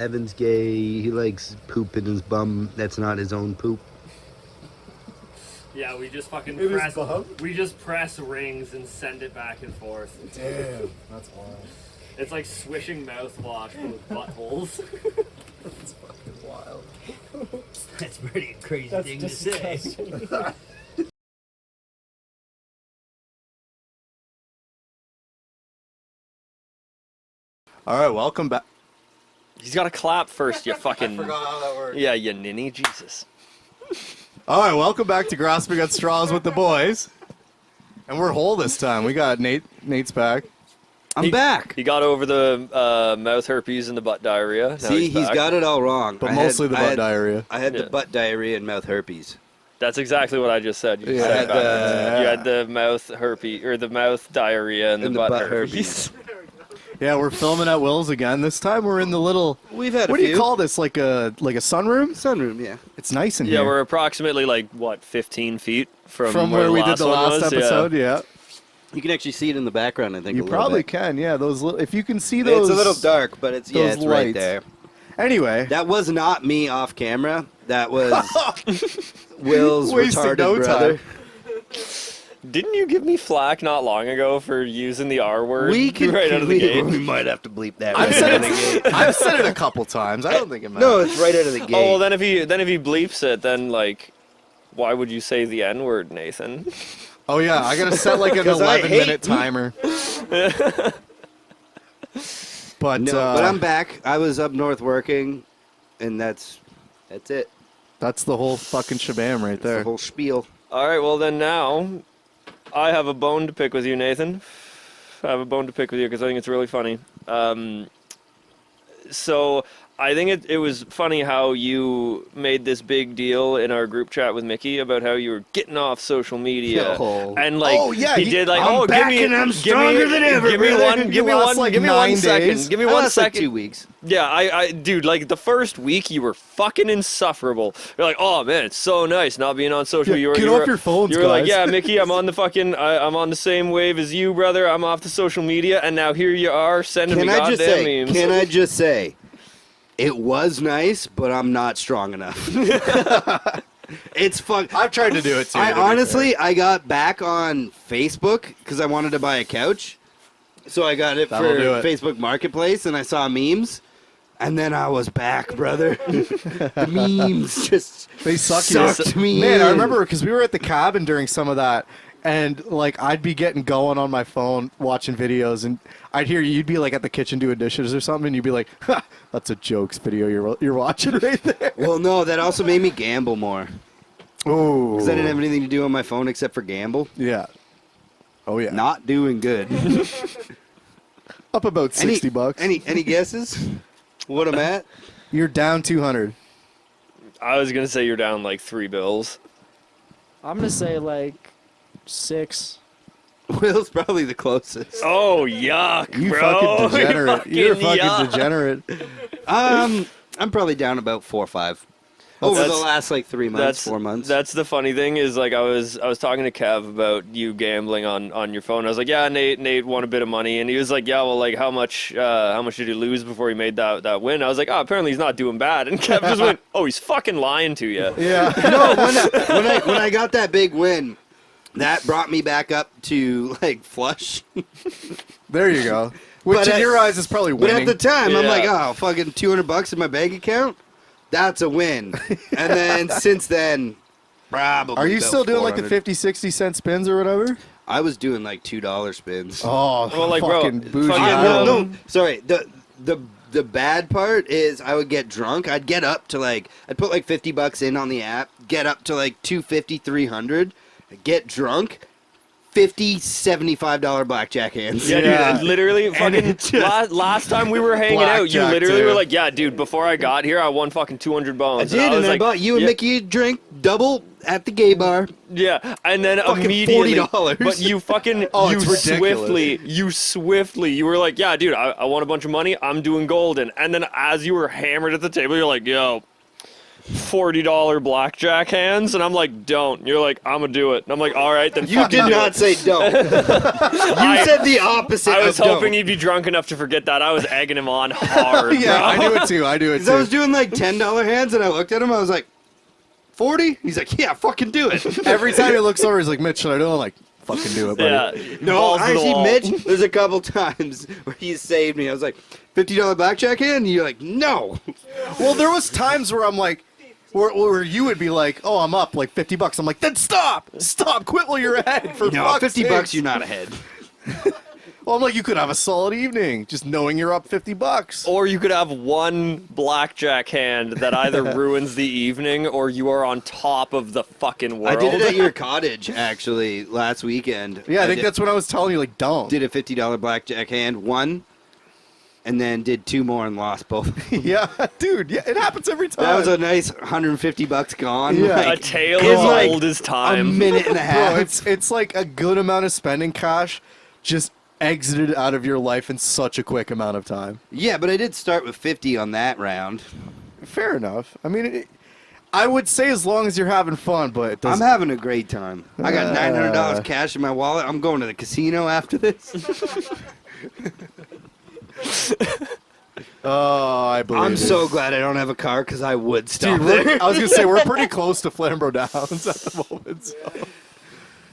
Evan's gay. He likes poop in his bum. That's not his own poop. Yeah, we just fucking It is press. bum? We just press rings and send it back and forth. Damn, that's wild. It's like swishing mouthwash but with buttholes. That's fucking wild. That's a pretty crazy That's thing to say. disgusting. All right, welcome back. He's got to clap first, you fucking. how that works. Yeah, you ninny, Jesus. All right, welcome back to Grasping at Straws with the boys. And we're whole this time. We got Nate's back. I'm back. He got over the mouth herpes and the butt diarrhea. Now See, he's back. got it all wrong. But I mostly had- the I butt had- diarrhea. I had Yeah. the butt diarrhea and mouth herpes. That's exactly what I just said. You, Yeah. said I had backwards. You had the mouth herpes or the mouth diarrhea and the butt herpes. Yeah, we're filming at Will's again. This time we're in the little. We've had What a do few. you call this? Like a sunroom? Sunroom, yeah. It's nice in Yeah, here. we're approximately like what 15 feet from where we did last the one last was? episode. Yeah, You can actually see it in the background, I think. you a little probably bit. can. Yeah, those little. If you can see those. It's a little dark, but it's those it's right lights. there. Anyway, That was not me off camera. That was Will's Wasted retarded no brother. time. Didn't you give me flack not long ago for using the R word We can right out of the gate? We might have to bleep that. I've right said out of the it. gate. I've said it a couple times. I don't think it matters. No, it's right out of the gate. Oh well, then if he bleeps it, then like, why would you say the N word, Nathan? Oh yeah, I gotta set like an 'Cause I 11-minute hate- timer. But No, but I'm back. I was up north working, and that's it. that's the whole fucking shabam right That's the there. whole spiel. All right, well then now, I have a bone to pick with you, Nathan. I have a bone to pick with you because I think it's really funny. So I think it was funny how you made this big deal in our group chat with Mickey about how you were getting off social media, Oh. and like Oh, yeah, he he- did like I'm oh back give me and I'm give stronger me, than ever, give me brother. one give me You one lost, like, give me 9 1 second days. give me I one lost, like, second 2 weeks. Yeah, I, dude, like the first week you were fucking insufferable. You're like, oh man, it's so nice not being on social. Yeah, You were, get you off were, your phones, You were like, guys. yeah, Mickey, I'm on the fucking, I'm on the same wave as you, brother. I'm off the social media, and now here you are sending Can me I goddamn just say? memes. Can I just say? It was nice, but I'm not strong enough. It's fun. I've tried to do it too. I to be honestly, I got back on Facebook because I wanted to buy a couch. So I got it That'll for do it. Facebook Marketplace, and I saw memes, and then I was back, brother. The memes just fair. They suck. sucked me Man, I in. remember because we were at the cabin during some of that, and like I'd be getting going on my phone watching videos, and I'd hear you'd be like at the kitchen doing dishes or something, and you'd be like, ha, "That's a jokes video you're watching right there." Well, no, that also made me gamble more Oh, because I didn't have anything to do on my phone except for gamble. Yeah. Oh yeah. Not doing good. Up about $60. Any guesses? What I'm at? You're down 200. I was gonna say you're down like $3 I'm gonna say like 6. Will's probably the closest. Oh yuck, You bro! fucking degenerate. You're fucking yuck. degenerate. I'm probably down about 4 or 5 over the That's- last like 3 months, 4 months. That's the funny thing is like I was talking to Kev about you gambling on your phone. I was like, yeah, Nate won a bit of money, and he was like, yeah, well, like how much did he lose before he made that win? I was like, oh, apparently he's not doing bad, and Kev just went, oh, he's fucking lying to you. Yeah. no, when I got that big win, that brought me back up to like flush. There you go. Which But in at- your eyes is probably But winning. at the time, I'm Yeah. like, oh, fucking $200 in my bank account. That's a win. And then since then, probably. Are you about still doing like the 400. 50, 60 cent spins or whatever? I was doing like $2 spins. Oh, Well, like, bro, fucking bougie. fucking, No, man. no, sorry. The bad part is I would get drunk. I'd get up to like I'd put like $50 in on the app, get up to like 250, 300, get drunk, $50, $75 blackjack hands. Yeah, Yeah. dude, literally, And fucking it just- last time we were hanging out, you Blackjack, literally too. were like, yeah, dude, before I got here, I won fucking 200 I bones. did, and was I like, bought you and yeah, Mickey a drink double at the gay bar. Yeah, and then Fucking immediately, $40. but you fucking, Oh, you it's ridiculous. swiftly, you were like, yeah, dude, I won a bunch of money, I'm doing golden. And then as you were hammered at the table, you're like, yo, $40 blackjack hands, and I'm like, don't. You're like, I'm gonna do it. And I'm like, all right, then. You did not say don't. You said the opposite. I was of hoping don't. he'd be drunk enough to forget that. I was egging him on hard. Yeah, bro. I do it too. I do it 'Cause I was too. doing like $10 hands, and I looked at him. I was like, 40? He's like, yeah, fucking do it. Every time he looks over, he's like, Mitch, should I do it? I'm like, fucking do it, buddy. Yeah. No, balls to the actually, wall. Mitch, there's a couple times where he saved me. I was like, $50 blackjack hand? And you're like, no. Well, there was times where I'm like, where you would be like, oh, I'm up like $50. I'm like, then stop, quit while you're ahead. For No, fuck's $50, sakes. you're not ahead. Well, I'm like, you could have a solid evening just knowing you're up $50. Or you could have one blackjack hand that either ruins the evening or you are on top of the fucking world. I did it at your cottage, actually, last weekend. Yeah, I think did, that's what I was telling you. Like, don't. Did a $50 blackjack hand, won, and then did 2 more and lost both. Yeah, dude. Yeah, it happens every time. That was a nice $150 gone. Yeah. A Like, tale it's as like old as a time. minute and a half. Bro, it's like a good amount of spending cash just exited out of your life in such a quick amount of time. Yeah, but I did start with 50 on that round. Fair enough. I mean, I would say as long as you're having fun, but it I'm doesn't. having a great time. I got $900 cash in my wallet. I'm going to the casino after this. Oh, I believe I'm it. so glad I don't have a car because I would stop Dude, there. I was gonna say we're pretty close to Flamborough Downs at the moment. So.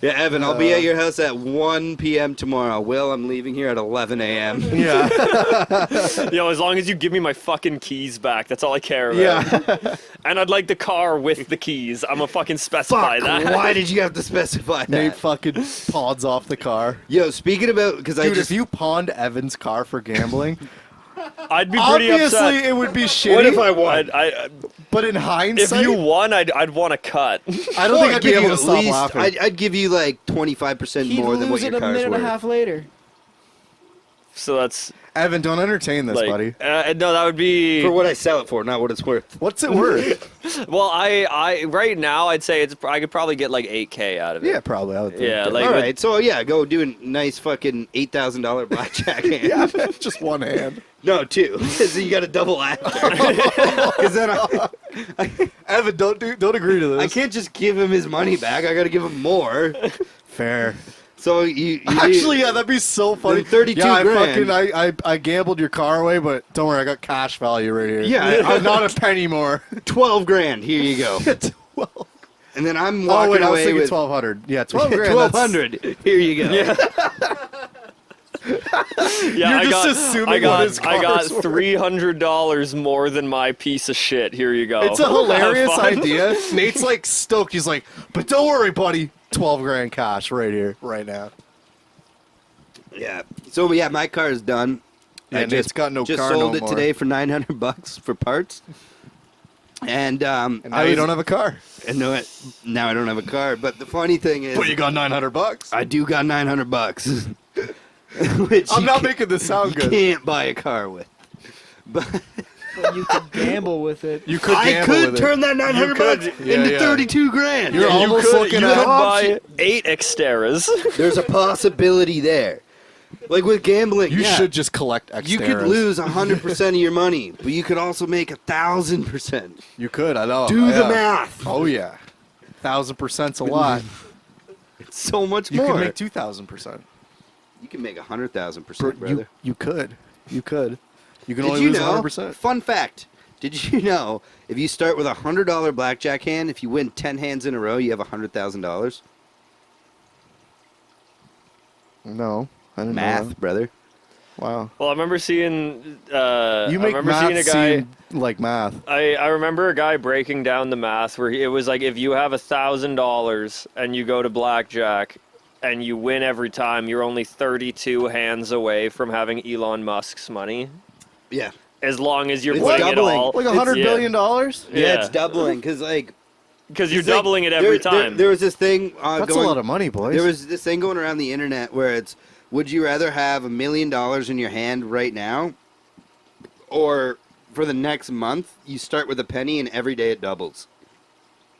Yeah, Evan, I'll be at your house at 1 p.m. tomorrow. Will, I'm leaving here at 11 a.m. Yeah, Yo, as long as you give me my fucking keys back, that's all I care about. yeah. And I'd like the car with the keys. I'm gonna fucking specify Fuck, that. why did you have to specify that? Nate fucking pawns off the car. Yo, speaking about, because I Dude, just... if you pawned Evan's car for gambling, I'd be pretty obviously upset. it would be shitty. What if I won? But in If hindsight, you won, I'd want a cut. I don't think I'd be give able you to stop at least, laughing. I'd give you like 25% He'd more than what lose your it a car's minute worth. and a half later. So that's Evan, don't entertain this, like, buddy. no, that would be. For what I sell it for, not what it's worth. What's it worth? Well, I right now I'd say I could probably get like 8K out of it. Yeah, probably. I would think. Yeah, like All with- right, so yeah, go do a nice fucking $8,000 blackjack hand. Yeah, just one hand. No, 2, because you got to double after. Because then Evan, don't agree to this. I can't just give him his money back. I got to give him more. Fair. So you Actually, yeah, that'd be so funny. Then 32 yeah, grand. I gambled your car away, but don't worry, I got cash value right here. Yeah, not a penny more. 12 grand. Here you go. 12. And then I'm Oh walking wait, I was away thinking with 1,200. Yeah, 12 grand. 1,200. Here you go. Yeah. Yeah, You're just assuming I got, what his I got car's worth. $300 more than my piece of shit. Here you go. It's a Have hilarious fun. idea. Nate's like stoked. He's like, but don't worry, buddy. 12 grand cash right here, right now. Yeah. So yeah, my car is done. Yeah, I Nate's got no just car sold no it more. today for $900 for parts. And And now you don't have a car. And now I don't have a car. But the funny thing is, But you got $900. I do got $900, which I'm you not can't- making this sound you good. can't buy a car with. But But you could gamble with it. You could I gamble could with turn that $900 Yeah, into yeah. 32 grand. You're Yeah, almost looking you at could option- buy 8 Xteras. There's a possibility there. Like with gambling, You yeah, should just collect Xteras. you could lose 100% of your money, but you could also make 1,000%. You could, I know. Do the Yeah. math. Oh, yeah. 1,000%'s a lot. It's so much You more. could make 2,000%. You can make 100,000%, brother. You could. You could. You can Did only you lose know? 100%. Fun fact. Did you know if you start with a $100 blackjack hand, if you win 10 hands in a row, you have $100,000? No. I didn't know Math, that. brother. Wow. Well, I remember seeing. You I make remember math seeing a guy. seem like math. I remember a guy breaking down the math where it was like if you have $1,000 and you go to blackjack and you win every time, you're only 32 hands away from having Elon Musk's money. Yeah. As long as you're It's putting doubling. it all. Like $100 yeah. billion dollars? Yeah, it's doubling because like Because you're it's like- doubling it every time. There was this thing That's going, a lot of money, boys. There was this thing going around the internet where it's, would you rather have $1 million in your hand right now, or for the next month you start with a penny and every day it doubles?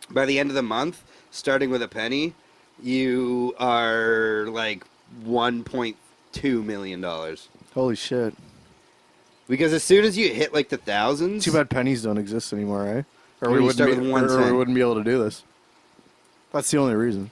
By the end of the month, starting with a penny, you are like $1.2 million. Holy shit. Because as soon as you hit like the thousands, Too bad pennies don't exist anymore, eh? or When we you start wouldn't be, with 1 or cent. we wouldn't be able to do this. That's the only reason.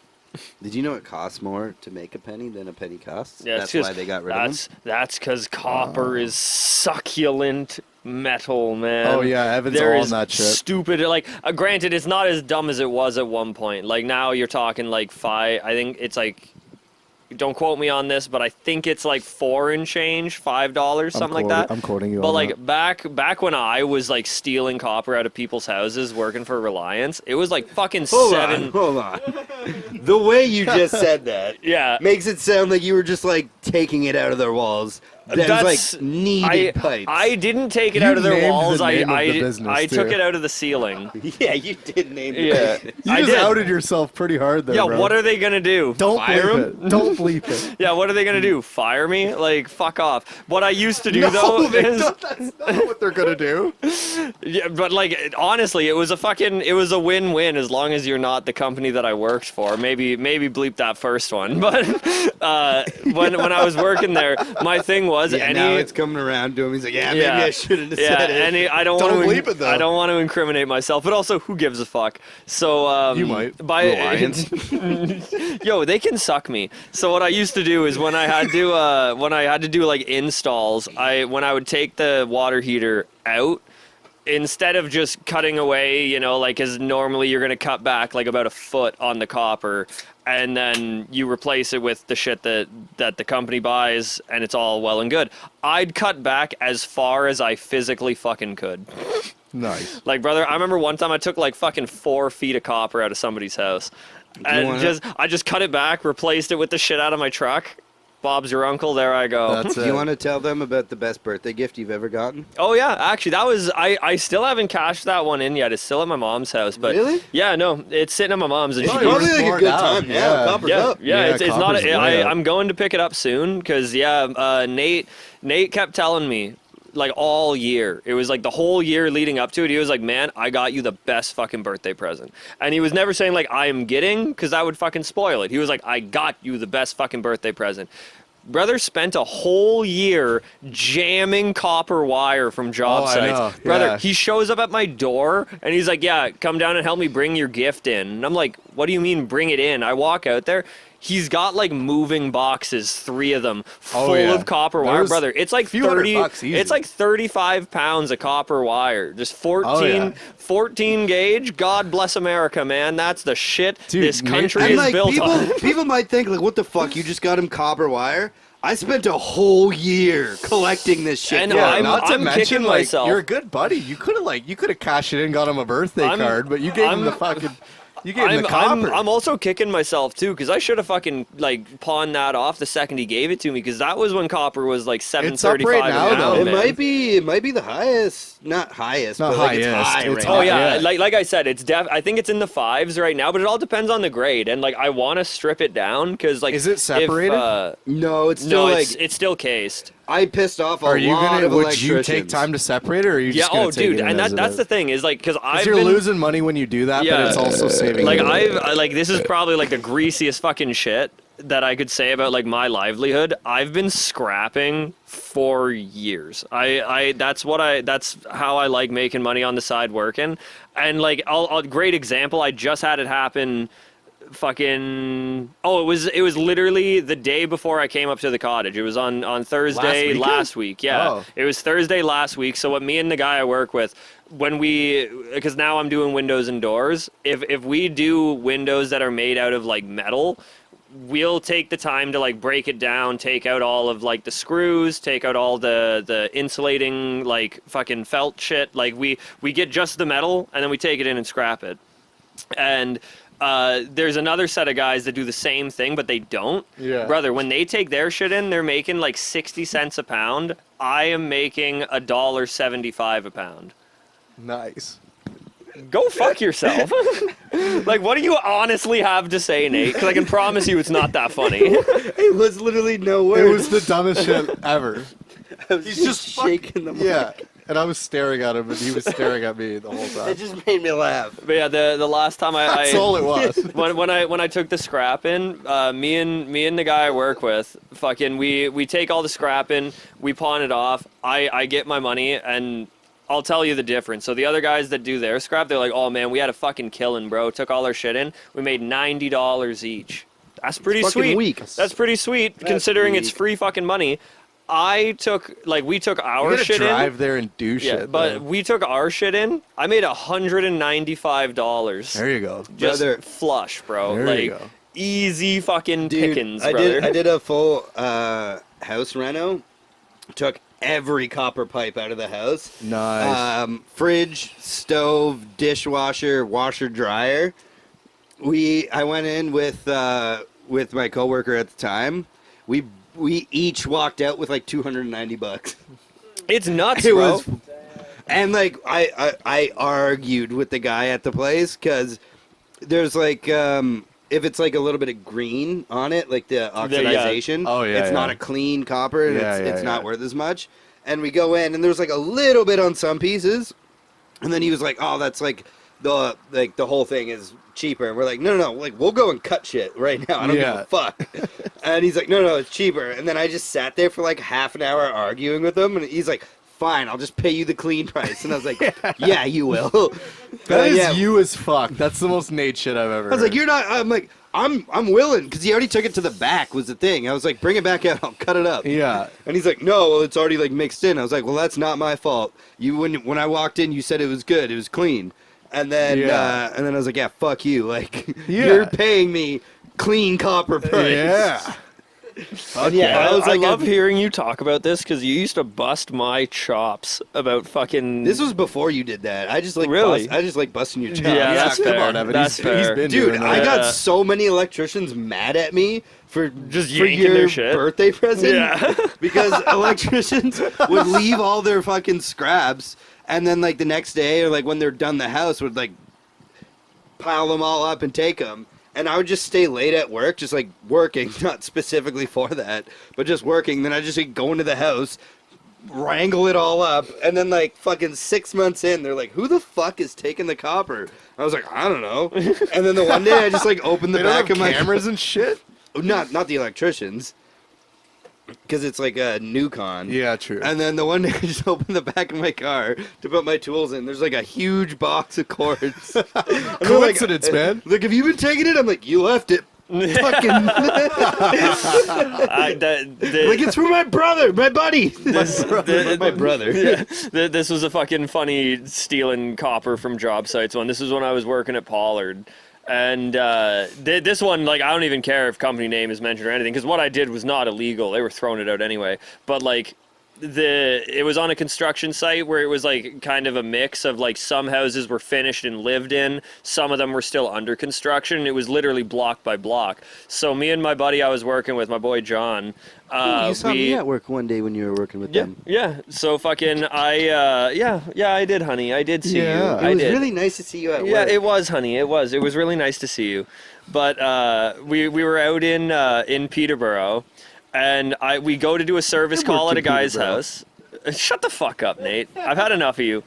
Did you know it costs more to make a penny than a penny costs? Yeah, That's why they got rid of them. That's because copper is succulent metal, man. Oh, yeah, Evan's There all on is that shit. Stupid. Like, granted, it's not as dumb as it was at one point. Like now, you're talking like five. I think it's like. Don't quote me on this, but I think it's like $4 and change, $5, something like that. I'm quoting you But on like that. back when I was like stealing copper out of people's houses working for Reliance, it was like fucking Hold seven. on, hold on. The way you just said that Yeah. makes it sound like you were just like taking it out of their walls. That's like needed pipes. I didn't take it You out of their named walls. the name of the business, I took too. it out of the ceiling. Yeah, you did name it. Yeah. You I just did. outed yourself pretty hard there, Yeah, bro. what are they gonna do? Don't Fire bleep 'em? it. Don't bleep it. Yeah, what are they gonna do? Fire me? Like, fuck off. What I used to do No, though they is, don't- that's not what they're gonna do. yeah, but like honestly, it was a win-win as long as you're not the company that I worked for. Maybe bleep that first one. But when I was working there, my thing was Yeah, now it's coming around to him. He's like, yeah, maybe I shouldn't have said it. I don't Don't want bleep it, though. I don't want to incriminate myself, but also who gives a fuck? So You might. by Reliance. yo, they can suck me. So what I used to do is when I had to do like installs, when I would take the water heater out, instead of just cutting away, like as normally you're gonna cut back like about a foot on the copper, and then you replace it with the shit that the company buys, and it's all well and good. I'd cut back as far as I physically fucking could. Nice. Like, brother, I remember one time I took like fucking 4 feet of copper out of somebody's house, and wanna- I just cut it back, replaced it with the shit out of my truck. Bob's your uncle. There I go. That's Do it. you want to tell them about the best birthday gift you've ever gotten? Oh yeah, actually, that was I still haven't cashed that one in yet. It's still at my mom's house, but Really? yeah, no, it's sitting at my mom's. And Oh, she you were Probably like a smart good out. time. Yeah, Yeah. copper's yeah, up. yeah, it's not. Copper's way up. I'm going to pick it up soon because Nate kept telling me like all year. It was like the whole year leading up to it. He was like, "Man, I got you the best fucking birthday present," and he was never saying like I am getting because that would fucking spoil it. He was like, "I got you the best fucking birthday present." Brother spent a whole year jamming copper wire from job Oh, I sites. know. Brother, Yeah. he shows up at my door and he's like, "Yeah, come down and help me bring your gift in." And I'm like, "What do you mean bring it in?" I walk out there. He's got like moving boxes, 3 of them, full yeah. of copper wire, There's brother. It's like few hundred 30 bucks easy. it's like 35 pounds of copper wire. Just 14 gauge. God bless America, man. That's the shit Dude, this country And is like built on. people might think like, what the fuck? You just got him copper wire? I spent a whole year collecting this shit. And Yeah, I'm- not to I'm mention, kicking like, myself. you're a good buddy. You could have cashed it in, got him a birthday I'm- card, but you gave him I'm- the fucking. You gave him the I'm copper. also kicking myself too because I should have fucking like pawned that off the second he gave it to me because that was when copper was like $7.35 right now, an though. ounce, it man. might be the highest, not highest, Not but like it's highest, high it's right Oh now. yeah, Yeah. like I said, it's I think it's in the 5s right now, but it all depends on the grade. And like I want to strip it down because like Is it separated? No, it's still no, like it's still cased. I pissed off a Are you lot gonna? of Would you take electricians. time to separate it, or are you Yeah. just gonna Oh, take dude, it in and as it that's is? the thing is like because 'Cause I've you're been losing money when you do that, Yeah. but it's also saving. like you. like this is probably like the greasiest fucking shit that I could say about like my livelihood. I've been scrapping for years. That's how I like making money on the side working. And like I'll great example, I just had it happen it was literally the day before I came up to the cottage. It was on Thursday weekend? last week. Yeah. Oh. It was Thursday last week. So what me and the guy I work with, because now I'm doing windows and doors, if we do windows that are made out of like metal, we'll take the time to like break it down, take out all of like the screws, take out all the insulating like fucking felt shit. Like we get just the metal and then we take it in and scrap it. And there's another set of guys that do the same thing, but they don't. Yeah. Brother, when they take their shit in, they're making like 60 cents a pound. I am making $1.75 a pound. Nice. Go fuck yourself. Like, what do you honestly have to say, Nate? Because I can promise you it's not that funny. It was literally no It word. was the dumbest shit ever. He's just shaking the mic. Yeah, and I was staring at him, and he was staring at me the whole time. It just made me laugh. But yeah, the last time That's all it was. when I took the scrap in, me and the guy I work with, fucking we take all the scrap in, we pawn it off. I get my money, and I'll tell you the difference. So the other guys that do their scrap, they're like, oh man, we had a fucking killing, bro. Took all our shit in. We made $90 each. That's pretty fucking sweet. weak. That's pretty sweet considering it's weak. free fucking money. We took You our gotta shit drive in. there and do Yeah, shit. but though. we took our shit in. I made $195. There you go. Just Brother. flush, bro. There you Like go. easy fucking pickings, I brother. did a full house reno. Took every copper pipe out of the house. Nice. Fridge, stove, dishwasher, washer, dryer. I went in with my coworker at the time. We each walked out with like $290. It's nuts, It bro. was, and like I argued with the guy at the place because there's like if it's like a little bit of green on it, like the oxidization, Oh, yeah, it's not yeah. a clean copper, and Yeah, it's yeah, not yeah. worth as much. And we go in, and there's like a little bit on some pieces, and then he was like, "Oh, that's like the whole thing is cheaper." And we're like, "No, like we'll go and cut shit right now. I don't give Yeah. a fuck." And he's like, "No, it's cheaper." And then I just sat there for like half an hour arguing with him, and he's like, "Fine, I'll just pay you the clean price." And I was like, "Yeah, you will." That is yeah. you as fuck. That's the most Nate shit I've ever I was like, "You're not." I'm like, I'm willing because he already took it to the back. Was the thing. I was like, "Bring it back out. I'll cut it up." Yeah. And he's like, "No, well, it's already like mixed in." I was like, "Well, that's not my fault. You when I walked in, you said it was good. It was clean." And then Yeah. I was like, "Yeah, fuck you. Like Yeah. you're paying me clean copper price." Yeah. And yeah, I, I was I like, love hearing you talk about this because you used to bust my chops about fucking. This was before you did that. I just like Really? I just like busting your chops. Yeah, that's come fair. on, Evan. That's He's fair. been Dude, doing I that. got Yeah. so many electricians mad at me for Just for yanking your their shit. birthday present. Yeah. Because electricians would leave all their fucking scraps, and then like the next day or like when they're done the house would like pile them all up and take them. And I would just stay late at work, just like working, not specifically for that, but just working. Then I just like go into the house, wrangle it all up, and then like fucking 6 months in, they're like, "Who the fuck is taking the copper?" I was like, "I don't know." And then the one day I just like opened the They don't back have of my cameras and shit. not the electricians, because it's like a Newcon. Yeah, true. And then the one day I just opened the back of my car to put my tools in. There's like a huge box of cords. Coincidence, man. Like, have you been taking it? I'm like, you left it. Fucking like it's for my brother, my buddy. My brother. Yeah. This was a fucking funny stealing copper from job sites one. This is when I was working at Pollard. And this one, like, I don't even care if company name is mentioned or anything, because what I did was not illegal. They were throwing it out anyway. But, like, it was on a construction site where it was like kind of a mix of like some houses were finished and lived in, some of them were still under construction. It was literally block by block. So me and my buddy I was working with, my boy John, You saw me at work one day when you were working with them. yeah. So fucking I did, honey. I did see Yeah. you. It I was did. really nice to see you at work. Yeah, it was, honey. It was really nice to see you. But we were out in Peterborough. And we go to do a service call at a guy's house. Shut the fuck up, Nate. I've had enough of you.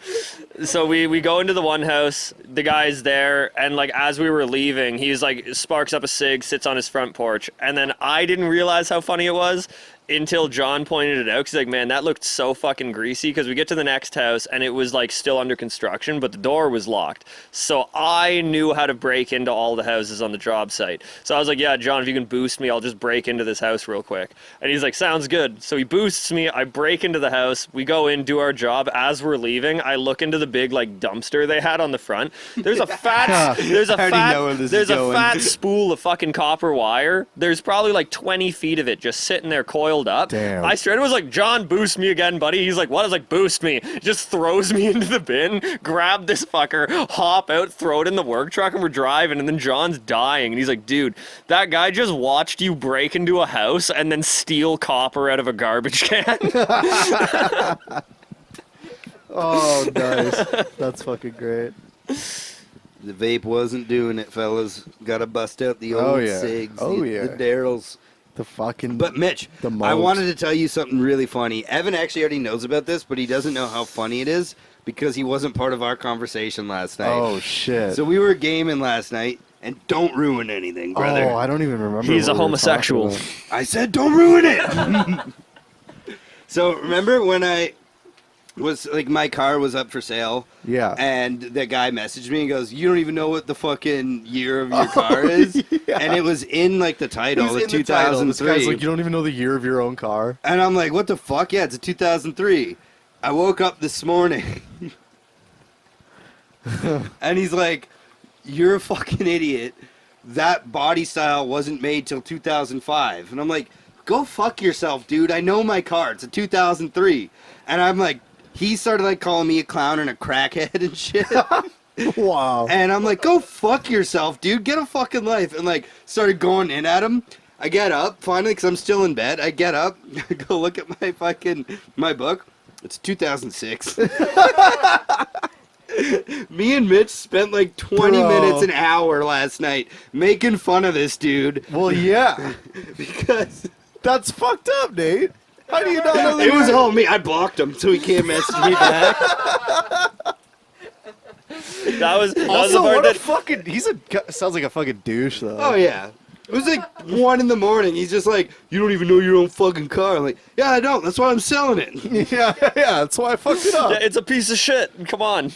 So we go into the one house, the guy's there, and like as we were leaving, he's like sparks up a cig, sits on his front porch, and then I didn't realize how funny it was until John pointed it out. 'Cause he's like, man, that looked so fucking greasy. Because we get to the next house and it was like still under construction, but the door was locked. So I knew how to break into all the houses on the job site. So I was like, yeah, John, if you can boost me, I'll just break into this house real quick. And he's like, sounds good. So he boosts me. I break into the house. We go in, do our job. As we're leaving, I look into the big like dumpster they had on the front. There's a fat, there's a I already know where fat, this is there's a going. fat spool of fucking copper wire. There's probably like 20 feet of it just sitting there coiled up. Damn. I straight was like, John, boost me again, buddy. He's like, what? I was like, boost me. Just throws me into the bin, grab this fucker, hop out, throw it in the work truck, and we're driving. And then John's dying. And he's like, dude, that guy just watched you break into a house and then steal copper out of a garbage can. Oh, nice. That's fucking great. The vape wasn't doing it, fellas. Got to bust out the old Oh, yeah. cigs, Oh, the yeah. Daryl's. The fucking. But Mitch, The I modes. wanted to tell you something really funny. Evan actually already knows about this, but he doesn't know how funny it is because he wasn't part of our conversation last night. Oh shit. So we were gaming last night, and don't ruin anything, brother. Oh, I don't even remember. He's what a we were homosexual. talking about. I said don't ruin it. So remember when I was like my car was up for sale. Yeah. And the guy messaged me and goes, "You don't even know what the fucking year of your car is." Yeah. And it was in like the title, It was the in the title. This 2003. guy's like, you don't even know the year of your own car. And I'm like, "What the fuck? Yeah, it's a 2003." I woke up this morning, and he's like, "You're a fucking idiot. That body style wasn't made till 2005." And I'm like, "Go fuck yourself, dude. I know my car. It's a 2003." And I'm like, he started like calling me a clown and a crackhead and shit. Wow. And I'm like, "Go fuck yourself, dude. Get a fucking life." And like started going in at him. I get up finally because I'm still in bed. I get up, go look at my book. It's 2006. Me and Mitch spent like 20 Bro. minutes, an hour last night making fun of this dude Well, yeah. because That's fucked up, Nate. How do you not know it was all me. I blocked him so he can't message me back. That was the Also, part what that a fucking... Sounds like a fucking douche, though. Oh yeah. It was like 1 in the morning. He's just like, "You don't even know your own fucking car." I'm like, "Yeah, I don't. That's why I'm selling it." Yeah, that's why I fucked it up. yeah, it's a piece of shit. Come on.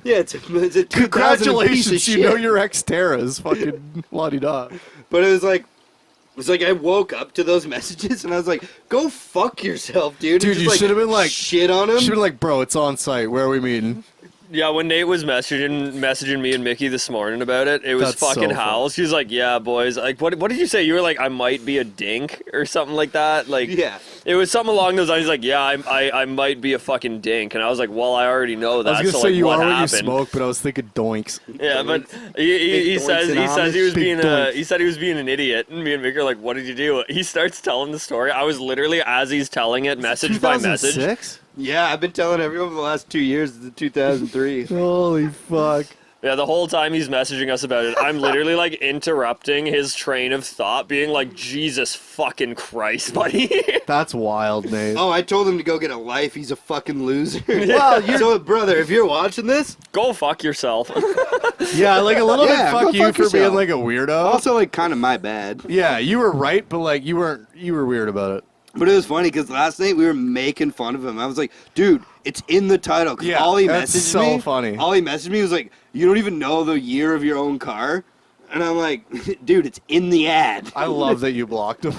Yeah, it's a 2000 piece of Congratulations, shit. you know your Xterra is fucking la-di-da. But it was like I woke up to those messages and I was like, "Go fuck yourself, dude." Dude, And just, you like, should have been like- shit on him. Should be like, bro, it's on site. Where are we meeting? Yeah, when Nate was messaging me and Mickey this morning about it, it was That's so fucking funny. howls. He was like, "Yeah, boys, like, what did you say? You were like, I might be a dink or something like that." Like, Yeah. it was something along those lines. He's like, "Yeah, I might be a fucking dink," and I was like, "Well, I already know that." I was gonna so, say like, you what are what you happened? smoke, but I was thinking doinks. Yeah, but he Big says doinks and he was Big being doinks. he said he was being an idiot, and me and Mickey are like, "What did you do?" He starts telling the story. I was literally, as he's telling it, message by message. 2006? Yeah, I've been telling everyone for the last 2 years it's the 2003. Holy fuck. Yeah, the whole time he's messaging us about it, I'm literally like interrupting his train of thought, being like, "Jesus fucking Christ, buddy." That's wild, Nate. Oh, I told him to go get a life. He's a fucking loser. Well, So, brother, if you're watching this, Go fuck yourself. Yeah, like a little Yeah, bit go fuck you fuck for being yourself. like a weirdo. also like kind of my bad. Yeah, you were right, but like you were weird about it. But it was funny because last night we were making fun of him. I was like, "Dude, it's in the title." 'Cause Yeah, all he that's messaged so me, funny. All he messaged me was like, "You don't even know the year of your own car," and I'm like, "Dude, it's in the ad." I love that you blocked him.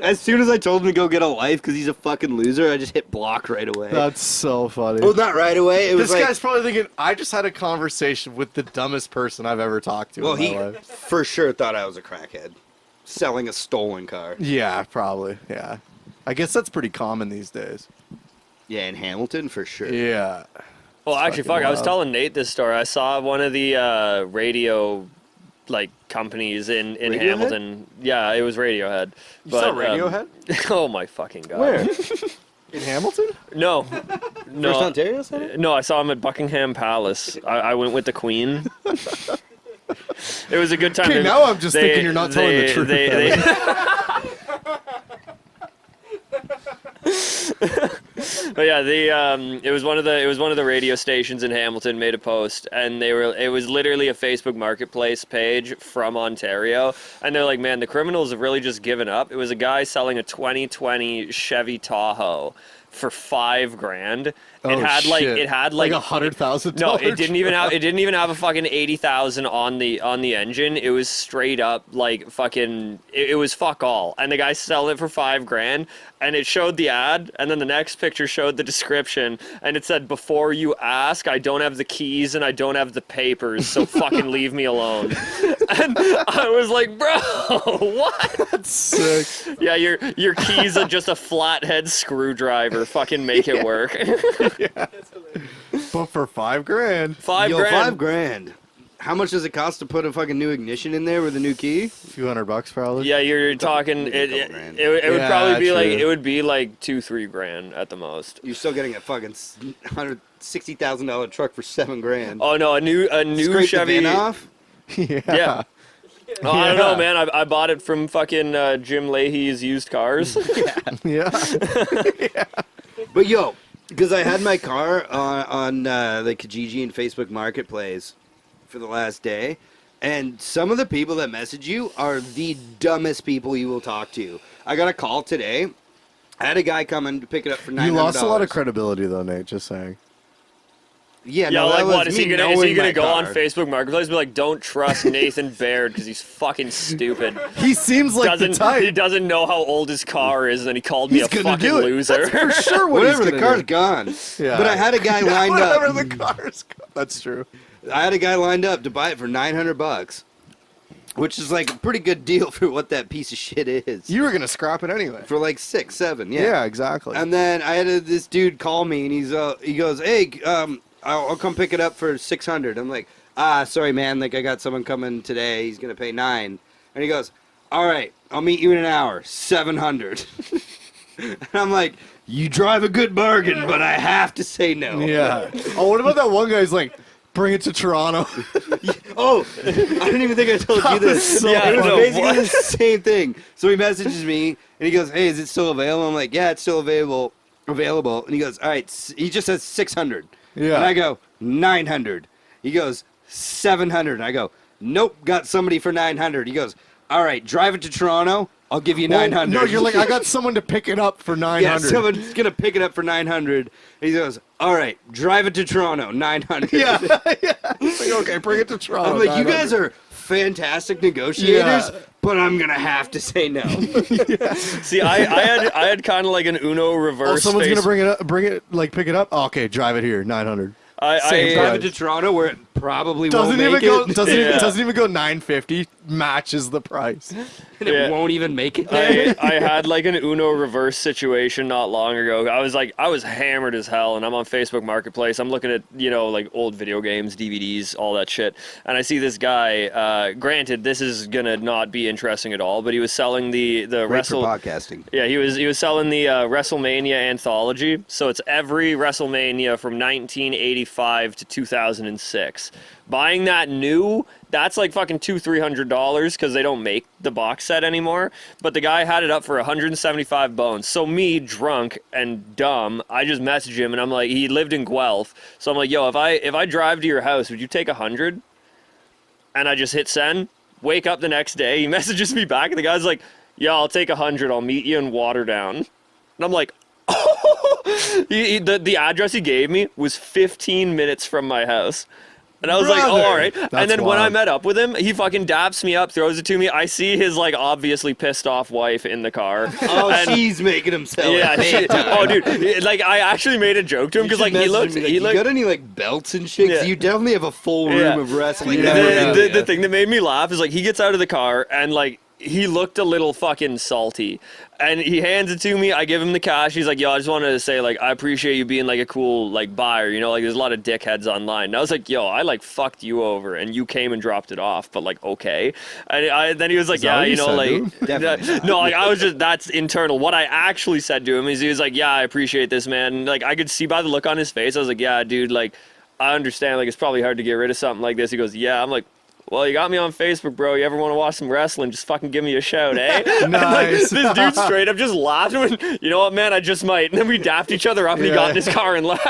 As soon as I told him to go get a life because he's a fucking loser, I just hit block right away. That's so funny. Well, not right away. It was This like, guy's probably thinking, I just had a conversation with the dumbest person I've ever talked to well, in my he life. for sure thought I was a crackhead selling a stolen car. Yeah, probably. Yeah. I guess that's pretty common these days. Yeah, in Hamilton for sure. Yeah. Well, actually, fucking fuck, I was wild. telling Nate this story. I saw one of the radio like companies in Radiohead? Hamilton. Yeah, it was Radiohead. You saw Radiohead? Oh my fucking god. Where? In Hamilton? No. First No. Ontario Center? No, I saw him at Buckingham Palace. I went with the Queen. It was a good time. Okay, now I'm just thinking you're not telling the truth. But yeah, it was one of the radio stations in Hamilton made a post, and it was literally a Facebook Marketplace page from Ontario, and they're like, "Man, the criminals have really just given up." It was a guy selling a 2020 Chevy Tahoe for $5,000. Oh, it had shit. like $100,000. no, it didn't even have a fucking 80,000 on the engine. It was straight up like fucking. It was fuck all, and the guy selling it for $5,000, and it showed the ad, and then the next picture showed the description, and it said, "Before you ask, I don't have the keys and I don't have the papers, so fucking leave me alone." And I was like, "Bro, what?" That's sick. Yeah, your keys are just a flathead screwdriver. Fucking make it work. But for $5,000, $5,000. Yo, $5,000. How much does it cost to put a fucking new ignition in there with a new key? a few $100 probably. Yeah, you're talking. maybe a It couple grand. would Yeah, probably be like true. it would be like 2-3 grand at the most. You're still getting a fucking $160,000 truck for $7,000. Oh no, a new Scrape Chevy. the VIN off. Yeah. Yeah. Oh, I don't know, Yeah. man. I bought it from fucking Jim Leahy's used cars. Yeah. But yo, because I had my car on the Kijiji and Facebook Marketplace for the last day, and some of the people that message you are the dumbest people you will talk to. I got a call today I had a guy coming to pick it up for $900. You lost a lot of credibility though, Nate. Just saying. Yeah, Yeah, no, like that was what? Is he me gonna knowing my go on car. Facebook Marketplace and be like, don't trust Nathan Baird because he's fucking stupid. He seems like the He type. doesn't know how old his car is, and then he called me He's a gonna fucking do it. loser. For sure. What Whatever, he's the gonna car's do. gone. Yeah. But I had a guy lined up. Whatever the car's. That's true. I had a guy lined up to buy it for $900, which is like a pretty good deal for what that piece of shit is. You were gonna scrap it anyway. For like 6, 7, yeah. Yeah, exactly. And then I had this dude call me, and he goes, "Hey, I'll come pick it up for $600." I'm like, sorry, man. Like I got someone coming today. He's gonna pay $900. And he goes, "All right, I'll meet you in an hour. $700." And I'm like, "You drive a good bargain, but I have to say no." yeah. Oh, what about that one guy who's like, bring it to Toronto? Oh, I didn't even think I told you this. so Yeah, It was no, basically what? the same thing. So he messages me and he goes, "Hey, is it still available?" I'm like, "Yeah, it's still available." And he goes, "All right." He just says 600. Yeah. And I go 900. He goes 700. And I go, "Nope, got somebody for 900." He goes, "All right, drive it to Toronto. I'll give you Well, 900. No, you're like, I got someone to pick it up for 900. Yeah, someone's gonna pick it up for 900. And he goes, "All right, drive it to Toronto, 900." Yeah. yeah. It's like, okay, bring it to Toronto. I'm like, "You 900. guys are fantastic negotiators, Yeah. but I'm gonna have to say no." See, I had kind of like an Uno Oh, reverse. someone's face- gonna bring it, like pick it up. Oh, okay, drive it here, 900. Same Drive price. it to Toronto where it probably Doesn't won't even make go. it, Doesn't even go 950. Matches the price. and it Yeah. won't even make it there. I had like an Uno reverse situation not long ago. I was hammered as hell, and I'm on Facebook Marketplace. I'm looking at like old video games, DVDs, all that shit, and I see this guy. Granted, this is gonna not be interesting at all, but he was selling the Great for podcasting. Yeah, he was selling the WrestleMania anthology. So it's every WrestleMania from 1985 to 2006. Buying that new, that's like fucking $200-300 because they don't make the box set anymore. But the guy had it up for 175 bones. So me, drunk and dumb, I just messaged him and I'm like, he lived in Guelph, so I'm like, yo, if I drive to your house, would you take 100? And I just hit send. Wake up the next day, he messages me back, and the guy's like, "Yeah, I'll take 100. I'll meet you in Waterdown." And I'm like, oh. The address he gave me was 15 minutes from my house. And I was like, "Oh, all right." That's And then when I wild. met up with him, he fucking daps me up, throws it to me. I see his like obviously pissed off wife in the car. Oh, And- she's making him sell yeah. it. big time. Oh, dude. Like I actually made a joke to him You because should like he message looked. me, like, He "You looked. got any like belts and shit? 'Cause Yeah. you definitely have a full room Yeah. of wrestling. Yeah. The thing that made me laugh is like he gets out of the car and like he looked a little fucking salty, and he hands it to me. I give him the cash. He's like, "Yo, I just wanted to say like I appreciate you being like a cool like buyer. Like there's a lot of dickheads online." And I was like, "Yo, I like fucked you over, and you came and dropped it off, but like okay." And then he was like, that "Yeah, what you said, like dude? Definitely not. no, like I was just that's internal." What I actually said to him is he was like, "Yeah, I appreciate this, man." And, like I could see by the look on his face, I was like, "Yeah, dude, like I understand. Like it's probably hard to get rid of something like this." He goes, "Yeah." I'm like, "Well, you got me on Facebook, bro. You ever want to watch some wrestling? Just fucking give me a shout, eh?" And, like, Nice. this dude straight up just laughed and went, "You know what, man? I just might." And then we dapped each other up, and he got in his car and left.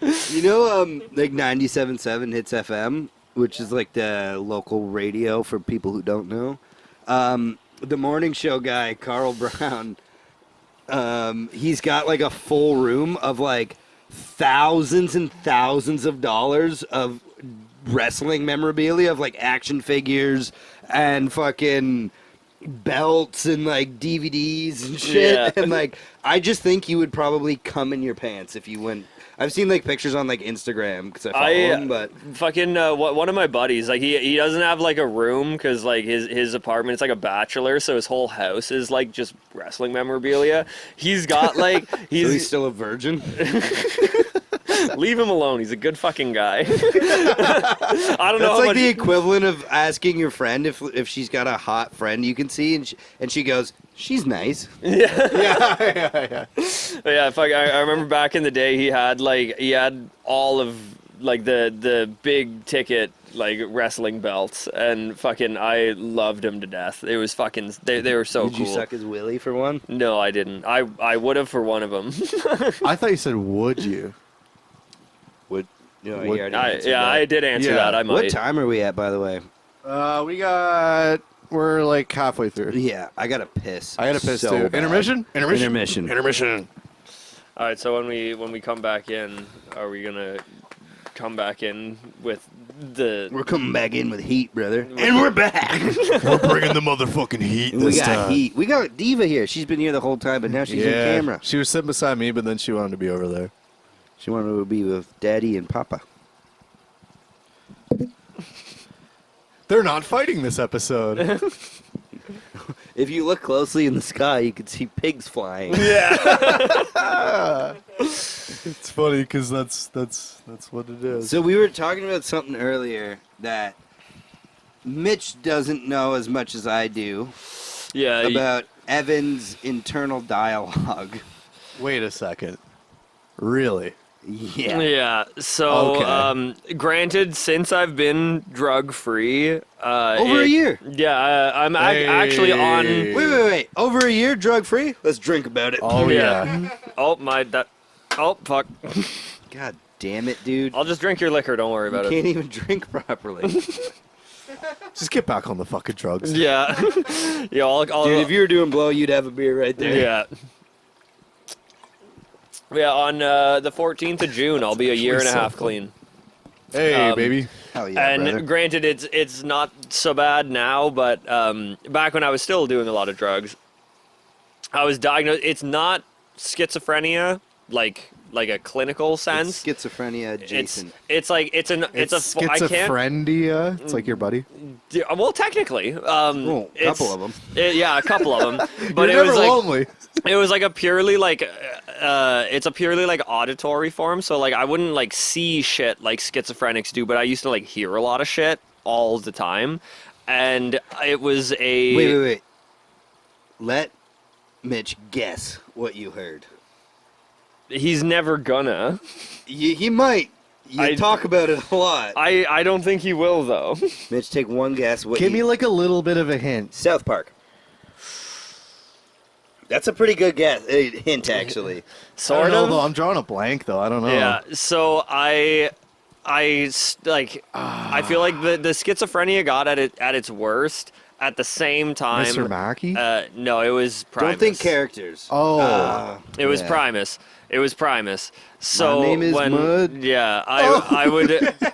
Like 97.7 Hits FM, which is like the local radio for people who don't know. The morning show guy, Carl Brown, he's got like a full room of like thousands and thousands of dollars of wrestling memorabilia, of like action figures and fucking belts and like DVDs and shit. Yeah. And like, I just think you would probably come in your pants if you went. I've seen like pictures on like Instagram because I follow him, but Fucking one of my buddies, like he doesn't have like a room because like his apartment, it's like a bachelor, so his whole house is like just wrestling memorabilia. He's got like so he's still a virgin. leave him alone. He's a good fucking guy. I don't know. That's how like much- the equivalent of asking your friend if she's got a hot friend you can see, and she goes, "She's nice." Yeah, fuck, I remember back in the day he had all of like the big ticket like wrestling belts, and fucking I loved him to death. It was fucking they were so Did cool. you suck his willy for one? No, I didn't. I would have for one of them. I thought you said, would you? Would you Would- already answered I that. did answer Yeah. that. I might. What time are we at, by the way? We got We're like halfway through. Yeah, I gotta piss. I gotta piss so too. bad. Intermission? Intermission. All right, so when we come back in, are we gonna come back in with the? We're coming back in with heat, brother. And we're back. We're bringing the motherfucking heat And we got heat. We got Diva here. She's been here the whole time, but now she's on camera. She was sitting beside me, but then she wanted to be over there. She wanted to be with Daddy and Papa. They're not fighting this episode. If you look closely in the sky, you can see pigs flying. It's funny because that's what it is. So we were talking about something earlier that Mitch doesn't know as much as I do Yeah. about Evan's internal dialogue. Wait a second. Really? Yeah. Yeah. So, Okay. granted, since I've been drug free, Over a year. Yeah, I'm actually on. Wait. Over a year, drug free? Let's drink about it. Oh yeah. Oh my that. Oh fuck. God damn it, dude. I'll just drink your liquor. Don't worry You about it. can't even drink properly. Just get back on the fucking drugs. Yeah. Yeah. I'll Dude, if you were doing blow, you'd have a beer right there. Yeah. Yeah. On the 14th of June, I'll be a year and a so half fun. clean. Hey, baby. Hell yeah, And brother. granted, it's not so bad now, but back when I was still doing a lot of drugs, I was diagnosed. It's not schizophrenia, like a clinical sense. It's schizophrenia adjacent. It's like it's a I can't. schizophrenia. It's like your buddy. Well, technically, Well, a it's- couple of them. yeah, a couple of them. But You're it was never like lonely. it was like a purely like it's a purely like auditory form. So like I wouldn't like see shit like schizophrenics do, but I used to like hear a lot of shit all the time, and it was a Wait. Let Mitch guess what you heard. He's never gonna. He might. You talk about it a lot. I don't think he will though. Mitch, take one guess. What Give you... me like a little bit of a hint. South Park. That's a pretty good guess. Hint, actually. I Sort don't know, of. though. I'm drawing a blank though. I don't know. Yeah. So I feel like the schizophrenia got at its worst at the same time. Mr. Mackey. No, it was Primus. Don't think characters. Oh. It was Yeah. Primus. It was Primus. So My name is when, Mud. Yeah, I would.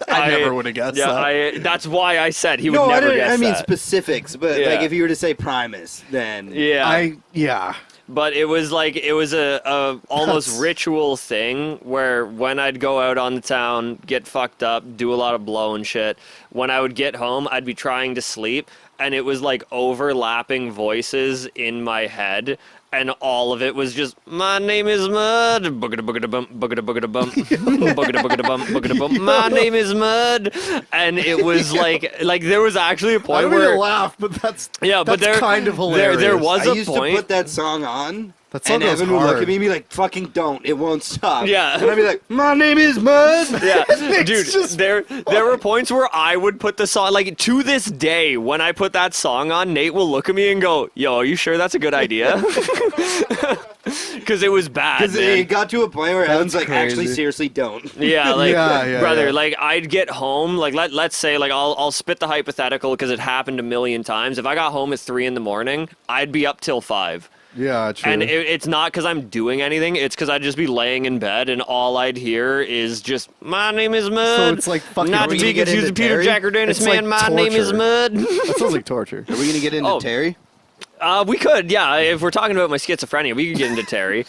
I never would have guessed Yeah, that. that's why I said he would No, never I guess mean that. specifics, but Yeah. like if you were to say Primus, then Yeah. Yeah. But it was a almost That's- ritual thing where when I'd go out on the town, get fucked up, do a lot of blow and shit, when I would get home, I'd be trying to sleep, and it was like overlapping voices in my head, and all of it was just, my name is Mud, boogada boogada bump, boogada boogada bump, boogada boogada bump, boogada bump, my name is Mud, and it was like there was actually a I point don't where, even laugh, but that's but there kind of hilarious. There was I a used point. to put that song on, That song and goes Evan would look hard. at me and be like, "Fucking don't! It won't stop." Yeah. and I'd be like, "My name is Mud." Yeah, dude, just there were points where I would put the song, like to this day, when I put that song on, Nate will look at me and go, "Yo, are you sure that's a good idea?" Because it was bad. Because man. it got to a point where Evan's like, crazy. "Actually, seriously, don't." Yeah, like Yeah, brother, yeah. like I'd get home, like let's say, like I'll spit the hypothetical because it happened a million times. If I got home at 3 a.m, I'd be up till 5. Yeah, true. And it's not because I'm doing anything. It's because I'd just be laying in bed and all I'd hear is just, my name is Mud. it's like fucking- Not Are we to be gonna get confused into with Peter Terry? Jack or Dennis, It's man. like My name is torture. Mud. that sounds like torture. Are we gonna get into Oh. Terry? We could, yeah. If we're talking about my schizophrenia, we could get into Terry.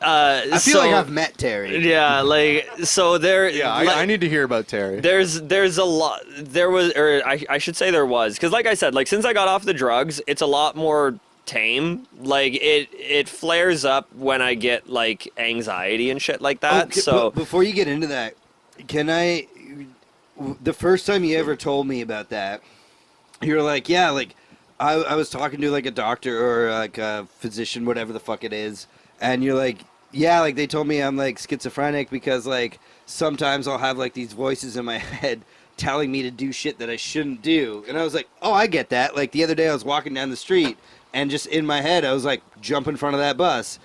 I feel like I've met Terry. Yeah, like, so there. Yeah, like, I need to hear about Terry. There's a lot. There was, or I should say there was, because like I said, like since I got off the drugs, it's a lot more tame. Like it flares up when I get like anxiety and shit like that. Okay, So but before you get into that, can I? The first time you ever told me about that, you were like, "Yeah, like I was talking to like a doctor or like a physician, whatever the fuck it is," and you're like, "Yeah, like they told me I'm like schizophrenic because like sometimes I'll have like these voices in my head." Telling me to do shit that I shouldn't do. And I was like, oh, I get that. Like the other day I was walking down the street and just in my head I was like, jump in front of that bus.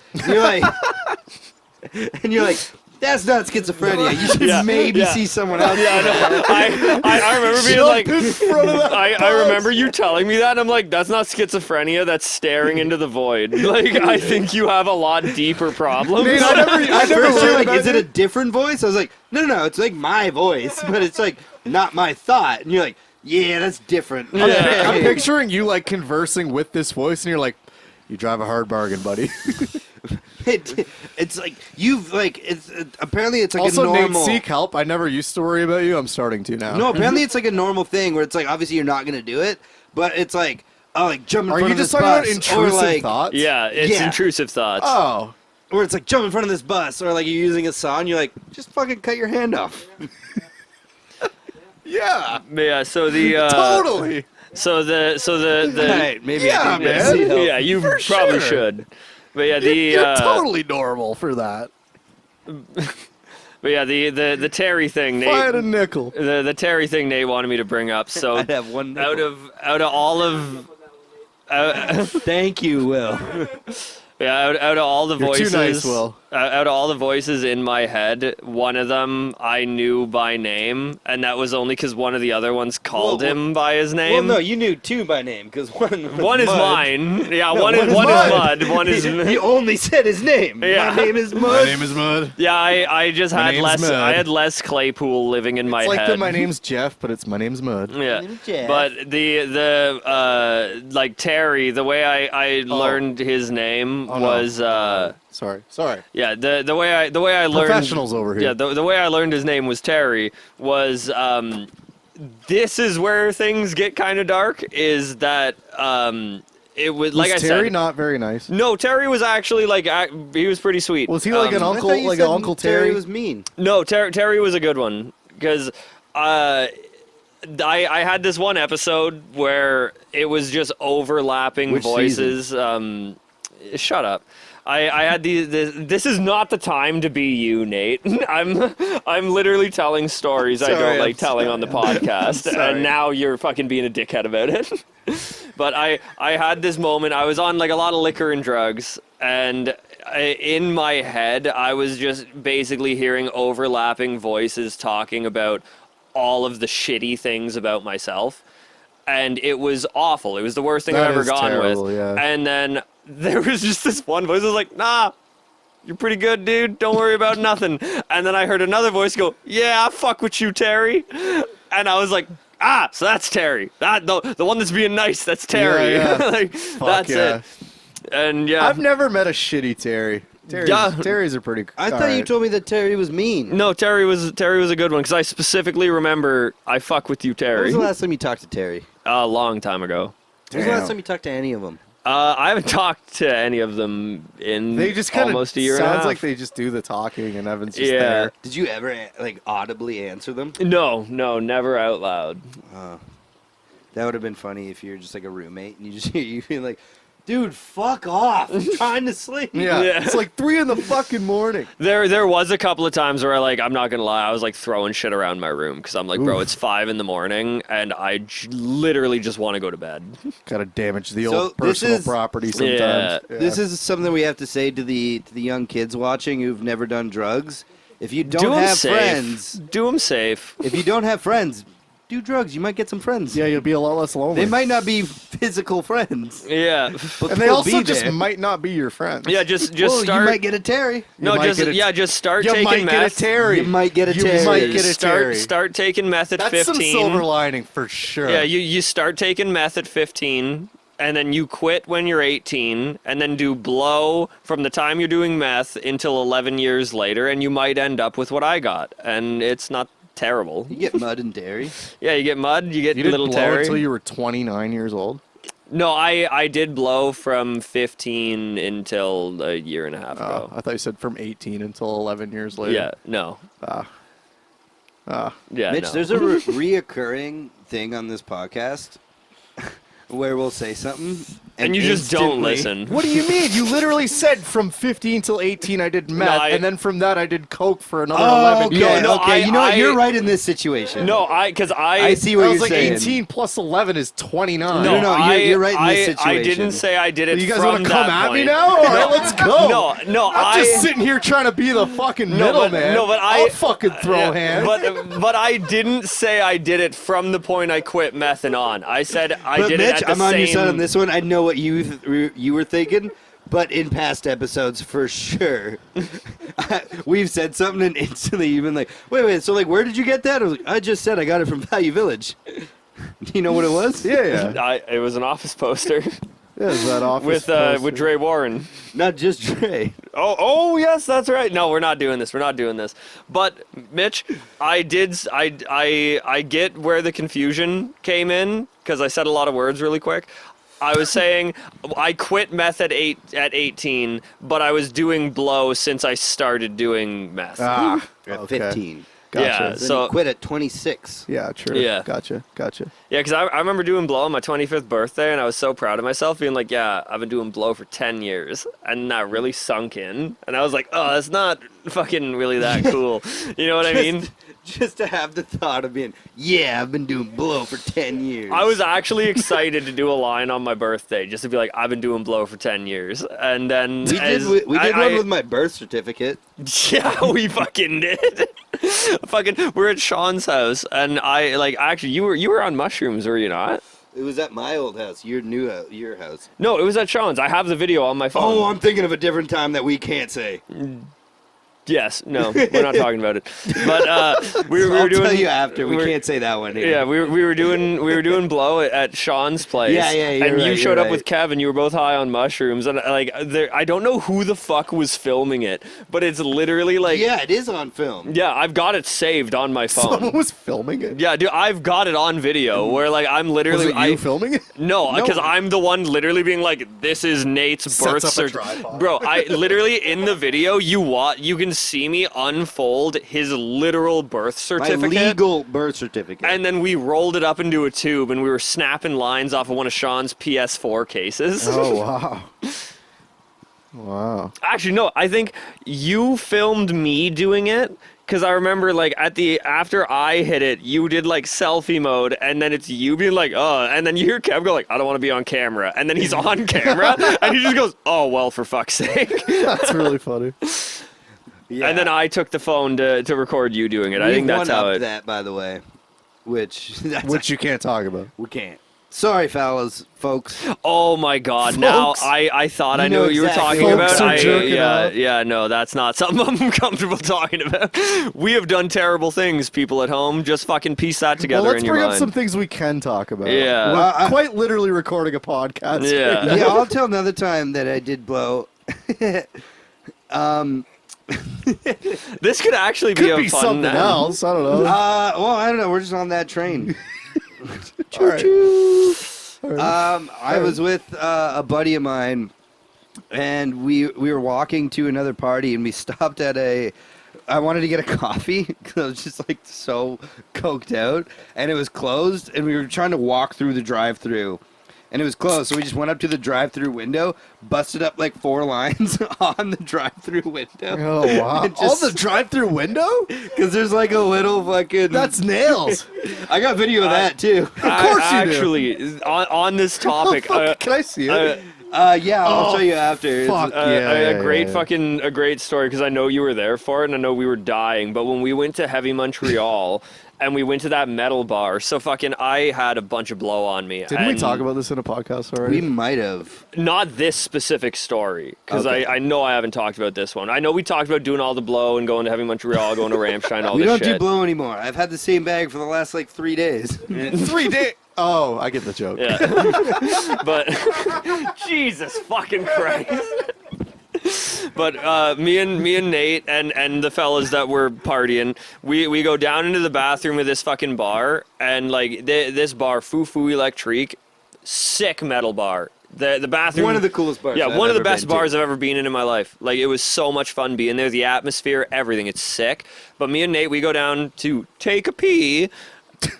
And you're like, That's not schizophrenia. You should Yeah, maybe yeah. see someone else. Yeah, I remember being like, I remember you telling me that, and I'm like, that's not schizophrenia, that's staring into the void. Like, I think you have a lot deeper problems. Man, I At never first, you're heard like, is that. it a different voice? I was like, no, it's like my voice, but it's like not my thought. And you're like, yeah, that's different. Yeah. I'm picturing you like conversing with this voice, and you're like, "You drive a hard bargain, buddy." It's like you've like it's apparently it's like Also, a normal. Nate, seek help. I never used to worry about you. I'm starting to now. No, apparently it's like a normal thing where it's like obviously you're not gonna do it, but it's like like jump in Are front you of just this talking about bus, intrusive or like thoughts? Yeah, it's Yeah. intrusive thoughts. Oh, or it's like jump in front of this bus, or like you're using a saw and you're like just fucking cut your hand off. yeah, But yeah, so the totally. so the Right, maybe Yeah, I didn't man. see help. yeah, you For probably sure. should. But yeah, the You're totally normal for that. but yeah, the Terry thing, If I had Nate. a nickel. The Terry thing Nate wanted me to bring up. So I'd have one. out of all of Thank you, Will. yeah, out of all the You're too voices, nice, Will. Out of all the voices in my head, one of them I knew by name, and that was only because one of the other ones called Well, him by his Well, name. no, you knew two by name because one. Was One is Mud. mine. Yeah, No, one is Mud. One is He only said his name. Yeah. My name is Mud. is Mud. yeah. I just My had name's less. Mud. I had less Claypool living in my It's like head. my name's Jeff, but it's my name's Mud. Yeah, name's Jeff. but the like Terry, the way I learned his name Oh, no. was Sorry. yeah the way I learned Professionals over here. Yeah, the way I learned his name was Terry was this is where things get kind of dark. Is that it was like Was I Terry said. not very nice? No, Terry was actually like he was pretty sweet. Was he like an I uncle, thought you like said an Uncle Terry? was mean. No, Terry was a good one because I had this one episode where it was just overlapping Which voices. Shut up. I had this is not the time to be you, Nate. I'm literally telling stories I Sorry, don't I'm like telling on the podcast, sorry. and now you're fucking being a dickhead about it. But I had this moment. I was on like a lot of liquor and drugs, and in my head, I was just basically hearing overlapping voices talking about all of the shitty things about myself. And it was awful. It was the worst thing That I've ever is gone terrible, with. yeah. And then there was just this one voice that was like, nah, you're pretty good, dude. Don't worry about nothing. And then I heard another voice go, yeah, I fuck with you, Terry. And I was like, so that's Terry. The one that's being nice, that's Terry. Yeah, yeah. Like, that's yeah. it. And yeah. I've never met a shitty Terry. Yeah. Terry's are pretty. I thought you alright. told me that Terry was mean. No, Terry was a good one because I specifically remember I fuck with you, When Terry. was the last time you talked to Terry? A long time ago. When was the last Damn. time you talked to any of them? I haven't talked to any of them in They just kind of almost a year and a sounds half. like they just do the talking, and Evan's just Yeah. there. Did you ever like audibly answer them? No, never out loud. That would have been funny if you're just like a roommate and you just hear you being like, "Dude, fuck off! I'm trying to sleep." Yeah. Yeah. It's like 3 in the fucking morning. There was a couple of times where I'm not gonna lie, I was like throwing shit around my room because I'm like, bro, it's 5 in the morning and I literally just want to go to bed. Gotta damage the So old this personal is- property sometimes. Yeah. This is something we have to say to the young kids watching who've never done drugs. If you Do don't 'em have safe. friends, Do them safe. if you don't have friends, do drugs. You might get some friends. Yeah, you'll be a lot less lonely. They might not be physical friends, Yeah, but and they they'll also be just there. might not be your friends. yeah. Just Well, start. you might get a Terry. no, might just get a- just start You taking might get a meth. Terry. You might get a You Terry. might get a Terry. Start taking meth at That's 15. some silver lining for sure. Yeah, you start taking meth at 15, and then you quit when you're 18, and then do blow from the time you're doing meth until 11 years later, and you might end up with what I got, and it's not terrible. You get mud and dairy. Yeah, you get mud, you get You didn't little blow Terry. until you were 29 years old. No, I did blow from 15 until a year and a half ago. I thought you said from 18 until 11 years later. Yeah, no. Yeah, Mitch, no. there's a reoccurring thing on this podcast where we'll say something And you just don't instantly- listen. What do you mean? You literally said from 15 till 18 I did meth, and then from that I did coke for another Oh, 11. okay, No, okay. You know what? I- You're right in this situation. No, because I see I what was you're like, saying. 18 plus 11 is 29. No, you're right in this I situation. didn't say I did it. You guys from want to come that at me point. now? All right, let's go. No, I'm just sitting here trying to be the fucking middleman. No, but I'll fucking throw yeah, hands. But I didn't say I did it from the point I quit meth and on. I said I But did Mitch, it at the I'm on your same. side on this one. I know what you were thinking, but in past episodes, for sure, we've said something and instantly you've been like, wait, so like, where did you get that? I was like, I just said I got it from Value Village. Do you know what it was? yeah. It was an office poster Yeah, is that office with poster? Dre Warren. Not just Dre. Oh yes, that's right. No, we're not doing this. We're not doing this. But Mitch, I get where the confusion came in because I said a lot of words really quick. I was saying I quit meth at 18, but I was doing blow since I started doing meth. Ah, At okay. 15. Gotcha. Yeah, Then so you quit at 26. Yeah, true. Yeah. Gotcha. Yeah, because I remember doing blow on my 25th birthday, and I was so proud of myself, being like, yeah, I've been doing blow for 10 years. And that really sunk in. And I was like, oh, that's not fucking really that cool. You know what I mean? Just to have the thought of being, yeah, I've been doing blow for 10 years. I was actually excited to do a line on my birthday, just to be like, I've been doing blow for 10 years. And then We as did one I- with my birth certificate. Yeah, we fucking did. We're at Sean's house, and actually, you were on mushrooms, were you not? It was at my old house, your house. No, it was at Sean's. I have the video on my phone. Oh, I'm thinking of a different time that we can't say. Yes, no, we're not talking about it. But we were I'll doing. tell you after. We we're- can't say that one here. Yeah, we were doing blow at Sean's place. Yeah, you're and you right, showed you're up with Kevin. You were both high on mushrooms, and I don't know who the fuck was filming it, but it's literally like, Yeah, it is on film. yeah, I've got it saved on my phone. Someone was filming it. Yeah, dude, I've got it on video where like I'm Was literally it you filming it? No, because I'm the one literally being like, "This is Nate's birth Sets up a certificate." tripod. Bro, I literally in the video you can see me unfold his literal birth My certificate. legal birth certificate. And then we rolled it up into a tube, and we were snapping lines off of one of Sean's PS4 cases. Oh, wow. Wow. Actually, no, I think you filmed me doing it. Because I remember, like, after I hit it, you did, like, selfie mode, and then it's you being like, oh, and then you hear Kev go, like, I don't want to be on camera. And then he's on camera, and he just goes, oh, well, for fuck's sake. That's really funny. Yeah. And then I took the phone to record you doing it. I think that's how it... that, by the way. Which Which you can't talk about. we can't. Sorry, fellas, folks. Oh, my God. Now, Folks. I thought I You knew know what you were exactly talking what Folks about. are jerking off. Yeah, no, that's not something I'm comfortable talking about. We have done terrible things, people at home. Just fucking piece that together Well, let's in your bring up mind. some things we can talk about. Yeah. We're Well, quite literally recording a podcast. Yeah. Yeah, I'll tell another time that I did blow. This could actually Could be a be fun something else. I don't know. Well, I don't know. We're just on that train. All right. I was with a buddy of mine, and we were walking to another party, and we stopped at I wanted to get a coffee because I was just like so coked out, and it was closed, and we were trying to walk through the drive-through, and it was closed. So we just went up to the drive-through window, busted up like 4 lines on the drive-through window. Oh, wow. And just- All the drive-through window? Because there's like a little fucking. That's nails. I got video of that too. Of course you do. Actually, on this topic, Can I see it? Yeah, I'll show you after. fuck. a great yeah. a great story because I know you were there for it and I know we were dying. But when we went to Heavy Montreal and we went to that metal bar, so fucking I had a bunch of blow on me. Didn't we and talk about this in a podcast We already? might have. Not this specific story because Okay. I know I haven't talked about this one. I know we talked about doing all the blow and going to Heavy Montreal, going to Rammstein, all We this don't shit. do blow anymore. I've had the same bag for the last like 3 days. 3 days. Oh, I get the joke. Yeah. But Jesus fucking Christ. But me and Nate and the fellas that were partying, we go down into the bathroom of this fucking bar, and like this bar, Foo Foo Electrique, sick metal bar. The bathroom, One of the coolest bars. yeah, I've one of the ever best been to. bars I've ever been in my life. Like, it was so much fun being there. The atmosphere, everything. It's sick. But me and Nate, we go down to take a pee,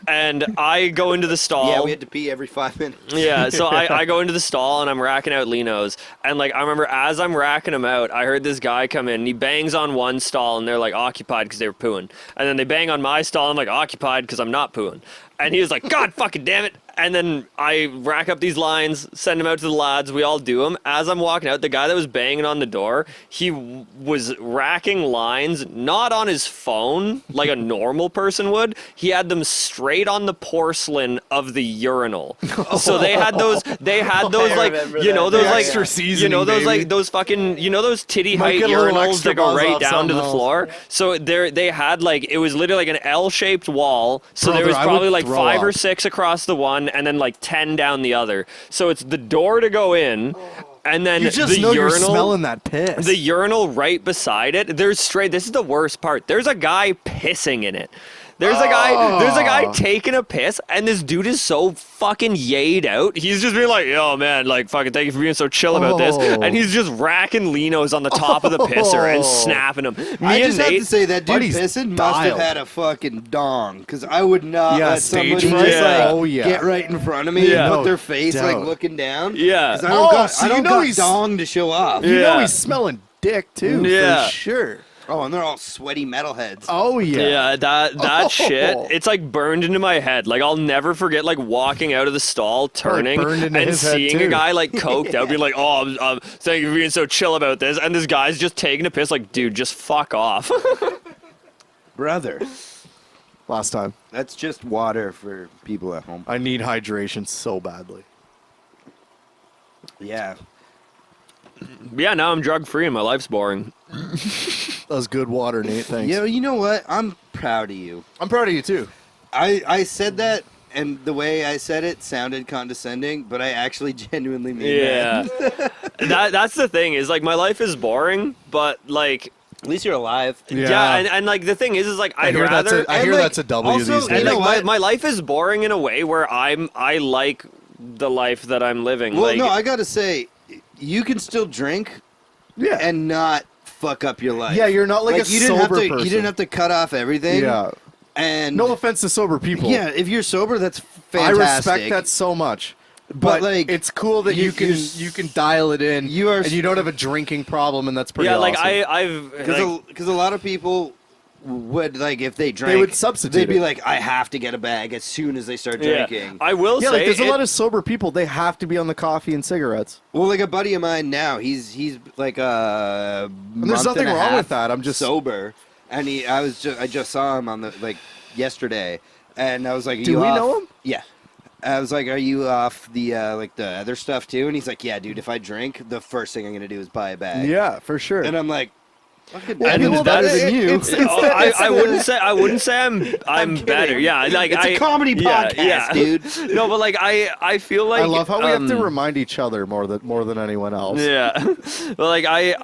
And I go into the stall. Yeah, we had to pee every 5 minutes. Yeah, so I go into the stall and I'm racking out Linos. And like I remember as I'm racking them out, I heard this guy come in and he bangs on one stall and they're like occupied because they were pooing. And then they bang on my stall and I'm like occupied because I'm not pooing. And he was like, God fucking damn it. And then I rack up these lines, send them out to the lads. We all do them. As I'm walking out, the guy that was banging on the door, he was racking lines, not on his phone like a normal person would. He had them straight on the porcelain of the urinal. So they had those like, you know, those like, extra you seasoning, know, those baby. like, those fucking, you know, those titty Might height get a little urinals extra that go buzz right off down to the something else. floor. So they had like, it was literally like an L-shaped wall. So there Brother, was I would probably like throw 5 or up. 6 across the one and then like 10 down the other. So it's the door to go in and then You just the know you're urinal. smelling that piss. The urinal right beside it. This is the worst part. There's a guy pissing in it. There's a guy taking a piss, and this dude is so fucking yayed out. He's just being like, yo, man, like, fucking thank you for being so chill about this. Oh. And he's just racking Linos on the top of the pisser and snapping them. I just have to say that dude Buddy's pissing must have dialed. had a fucking dong, because I would not Yeah, let stage somebody fright? just like Oh, yeah. get right in front of me Yeah. and put No their face like doubt. looking down. Yeah. 'Cause I don't got, so I you don't know got he's- dong to show off. You know Yeah. he's smelling dick too, Yeah. for sure. Oh, and they're all sweaty metalheads. Oh yeah. Yeah, that Oh. shit, it's like burned into my head. Like I'll never forget like walking out of the stall, turning, burned into and his head, seeing a too. guy like coked out, being like, "Oh, thank you for being so chill about this," and this guy's just taking a piss. Like, dude, just fuck off. Brother, Last time. that's just water for people at home. I need hydration so badly. Yeah. Yeah, now I'm drug free and my life's boring. That was good water, Nate. Thanks. You know what? I'm proud of you. I'm proud of you too. I said that, and the way I said it sounded condescending, but I actually genuinely mean Yeah, that. that's the thing is like my life is boring, but like At least you're alive. yeah, and like the thing is like I I'd hear rather. I hear like, that's a W also, these you days. And know like what? my life is boring in a way where I like the life that I'm living. Well, like, no, I gotta say, you can still drink Yeah. and not fuck up your life. Yeah, you're not like a you didn't have sober to. person. You didn't have to cut off everything. Yeah. And No offense to sober people. yeah, if you're sober, that's I fantastic. respect that so much. But, But like, it's cool that you can you're dial it in. You are- and you don't have a drinking problem, and that's pretty yeah, awesome. like I've like, because a lot of people would like if they drank, would substitute They'd be it. like, I have to get a bag as soon as they start yeah. drinking. I will Yeah, say like there's a it- lot of sober people. They have to be on the coffee and cigarettes. Well, like a buddy of mine now, he's like a And there's month nothing and a wrong half with that. I'm just sober, and I just saw him on the like yesterday, and I was like, Do you we off? know him? Yeah. I was like, are you off the like the other stuff too? And he's like, yeah, dude. If I drink, the first thing I'm gonna do is buy a bag. Yeah, for sure. And I'm like, fucking Well, Evan's well, better that- than you. it's- it's- Oh, I wouldn't say I'm better. kidding. Yeah, like It's a comedy podcast, dude. No, but like I feel like I love how we have to um, remind each other more than anyone else. Yeah, but like I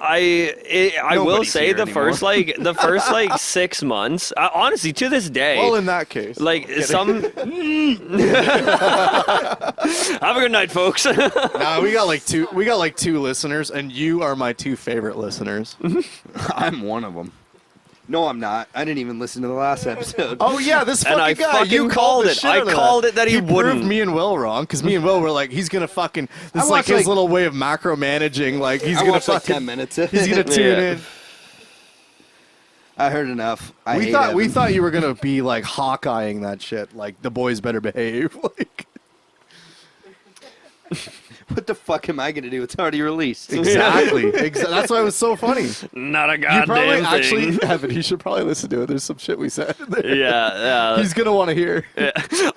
will Nobody's say here the anymore. first like 6 months, honestly, to this day. Well, in that case, like some. Have a good night, folks. nah, we got like two listeners, and you are my two favorite listeners. I'm one of them. No, I'm not. I didn't even listen to the last episode. Oh yeah, this And fucking I guy. fucking You called the it. shit I out of called that. it that he proved wouldn't. me and Will wrong because me and Will were like, he's gonna fucking. This is like watched, his like- little way of macro-managing. Like he's I gonna watched like fucking. 10 minutes. Of He's it. gonna tune Yeah. in. I heard enough. I We hate thought Evan. you were gonna be like Hawkeyeing that shit. Like the boys better behave. Like What the fuck am I gonna do? It's already released. exactly. That's why it was so funny. Not a You probably goddamn actually, thing. Evan. You should probably listen to it. There's some shit we said. in there. Yeah, He's gonna want to hear.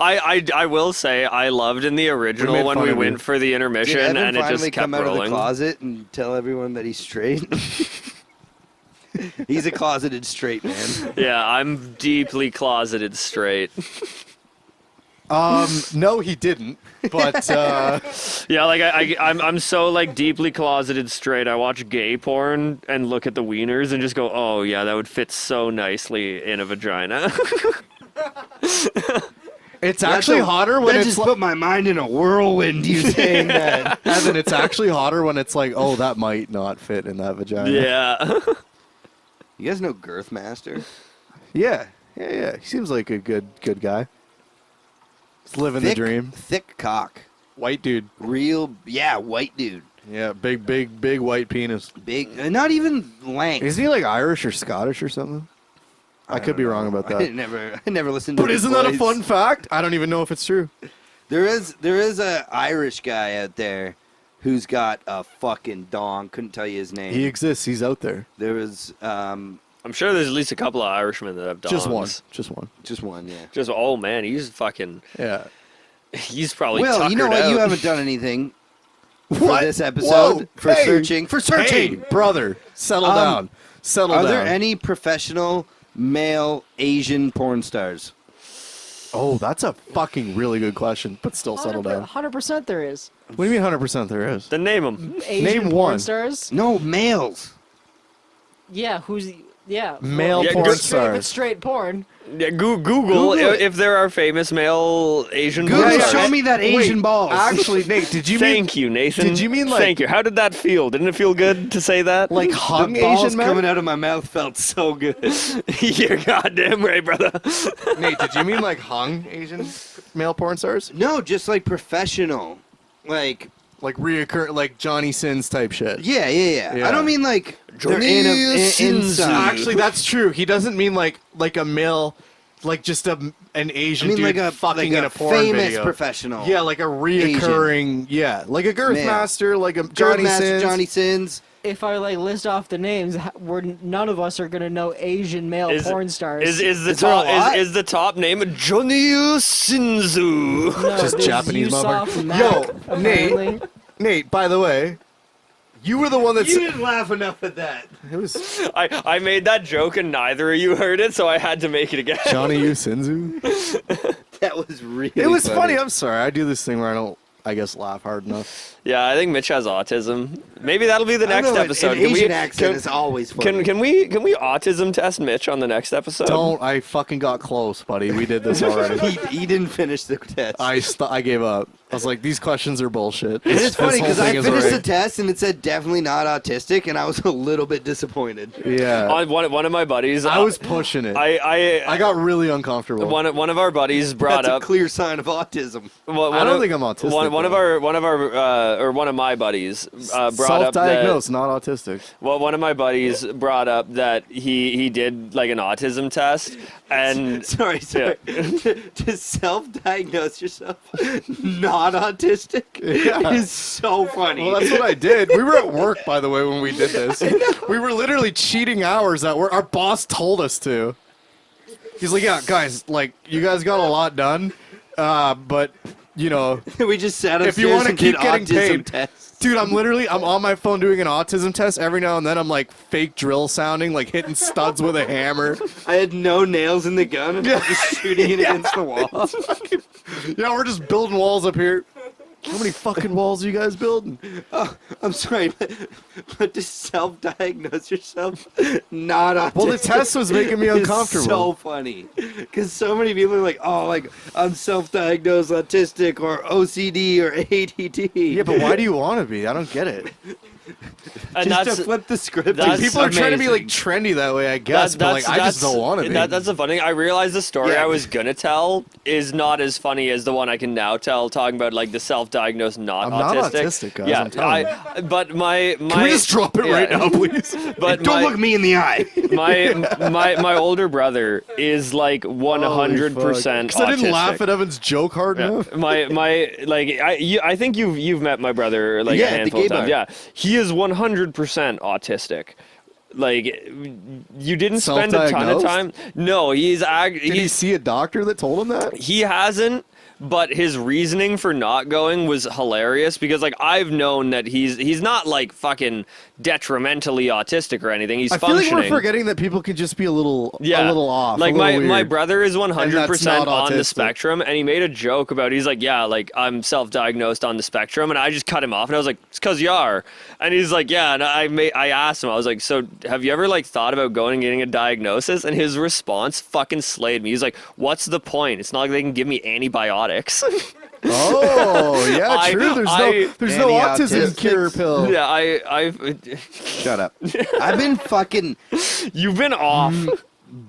I will say I loved in the original made when fun we of you. went for the Did intermission Evan and it finally just kept come out of the rolling. closet and tell everyone that he's straight? He's a closeted straight man. Yeah, I'm deeply closeted straight. No, he didn't. But Yeah, like I'm so like deeply closeted straight. I watch gay porn and look at the wieners and just go, oh yeah, that would fit so nicely in a vagina. it's actually hotter when that it's just like, put my mind in a whirlwind. You saying that? Evan. It's actually hotter when it's like, oh, that might not fit in that vagina. Yeah. You guys know Girthmaster? Yeah. He seems like a good guy. It's living the dream. Thick cock. White dude. Real, yeah, white dude. Yeah, big white penis. Big, not even length. Isn't he like Irish or Scottish or something? I could be wrong about I that. never listened to But the isn't that a boys. fun fact? I don't even know if it's true. There is a Irish guy out there who's got a fucking dong. Couldn't tell you his name. He exists. He's out there. There was I'm sure there's at least a couple of Irishmen that have dogs. Just one. Just one. just one, yeah. Just oh man, he's fucking. Yeah. He's probably. Well, you know tuckered what? You out. haven't done anything for What? this episode. Whoa. For Hey. searching. For Hey, searching. brother, settle Um, down. Settle Are down. there any professional male Asian porn stars? Oh, that's a fucking really good question, but still settle down. 100% there is. What do you mean 100% there is? Then name him. Asian Name porn one. stars. No, males. Yeah, yeah. Male Yeah, porn good- If stars. it's straight porn. Yeah, Google Google it. if there are famous male Asian. Google, porn yeah, stars. show me that Asian Wait, balls. Actually, Nate, did you mean Thank you, Nathan. Did you mean, like- Thank you. How did that feel? Didn't it feel good to say that? like the hung balls Asian men? coming out of my mouth felt so good. You're goddamn right, brother. Nate, did you mean like hung Asian male porn stars? No, just like professional. Like, Like reoccur, like Johnny Sins type shit. yeah. Yeah. I don't mean like they're Johnny inside. Sins. Actually, that's true. He doesn't mean like a male, like just an I Asian mean dude like a fucking like in a a porn famous video. professional. Yeah, like a reoccurring. Yeah, like a girth Male. master, like a Johnny Master Sins. Johnny Sins. If I like list off the names, none of us are gonna know Asian male porn stars. Is the Is there a top lot? is the top name Johnny Sinzu? No, Just there's Japanese Yusof motherfucker. Mac, Yo, apparently. Nate, by the way, you were the one that said didn't laugh enough at that. it was I made that joke and neither of you heard it, so I had to make it again. Johnny Yusinzu. That was really. It was funny. I'm sorry. I do this thing where I don't, I guess, laugh hard enough. Yeah, I think Mitch has autism. Maybe that'll be the I don't next know, episode. An Asian accent is always funny. can we autism test Mitch on the next episode? Don't. I fucking got close, buddy. We did this already. he didn't finish the test. I gave up. I was like, these questions are bullshit. And it's funny because I finished the the test and it said definitely not autistic, and I was a little bit disappointed. Yeah. On one of my buddies. I was pushing it. I got really uncomfortable. one of our buddies brought That's a up. clear sign of autism. I don't think I'm autistic, One of my buddies brought up that. Self-diagnosed, not autistic. Well, one of my buddies brought up that he did like an autism test, and Sorry. To self-diagnose yourself not autistic Yeah. is so funny. Well, that's what I did. We were at work, by the way, when we did this. We were literally cheating hours at work. Our boss told us to. He's like, yeah, guys, like, you guys got a lot done, but, you know, We just sat upstairs if you want to and keep did getting autism paid. tests. Dude, I'm on my phone doing an autism test. Every now and then I'm like fake drill sounding, like hitting studs with a hammer. I had no nails in the gun and I was just shooting it against the wall. Yeah, we're just building walls up here. How many fucking walls are you guys building? Oh, I'm sorry, but to self-diagnose yourself not autistic. Well, the test was making me is uncomfortable. so funny because so many people are like, "Oh, like I'm self-diagnosed autistic or OCD or ADD." Yeah, but why do you want to be? I don't get it. and Just that's to flip the script. that's People are trying to be like amazing. trendy that way, I guess, but like I just don't want to be. That's the funny thing. I realized the story Yeah. I was gonna tell is not as funny as the one I can now tell, talking about like the self-diagnosed not I'm not autistic. autistic, guys, Yeah, I'm telling but my Can we just drop it yeah. right now, please? But Don't my, look me in the eye. my older brother is like 100% autistic. Because I didn't laugh at Evan's joke hard enough. Yeah. My like I think you've met my brother like Yeah, a at the handful gay of times. bar. Yeah, he is 100% autistic. Like you didn't spend a ton of Self-diagnosed? time. No, he's Did he see a doctor that told him that? he hasn't. But his reasoning for not going was hilarious because like I've known that he's not like fucking detrimentally autistic or anything. He's I feel like functioning. we're forgetting that people can just be a little off. Like a little my weird. brother is 100% not on the autistic. spectrum, and he made a joke about. He's like, yeah, like I'm self-diagnosed on the spectrum, and I just cut him off, and I was like, it's because you are, and he's like, yeah, and I asked him, I was like, so have you ever like thought about going and getting a diagnosis? And his response fucking slayed me. He's like, what's the point? It's not like they can give me antibiotics. Oh, yeah, true. There's no autism Anti-autistic. cure pill. Yeah, I Shut up. I've been fucking you've been off.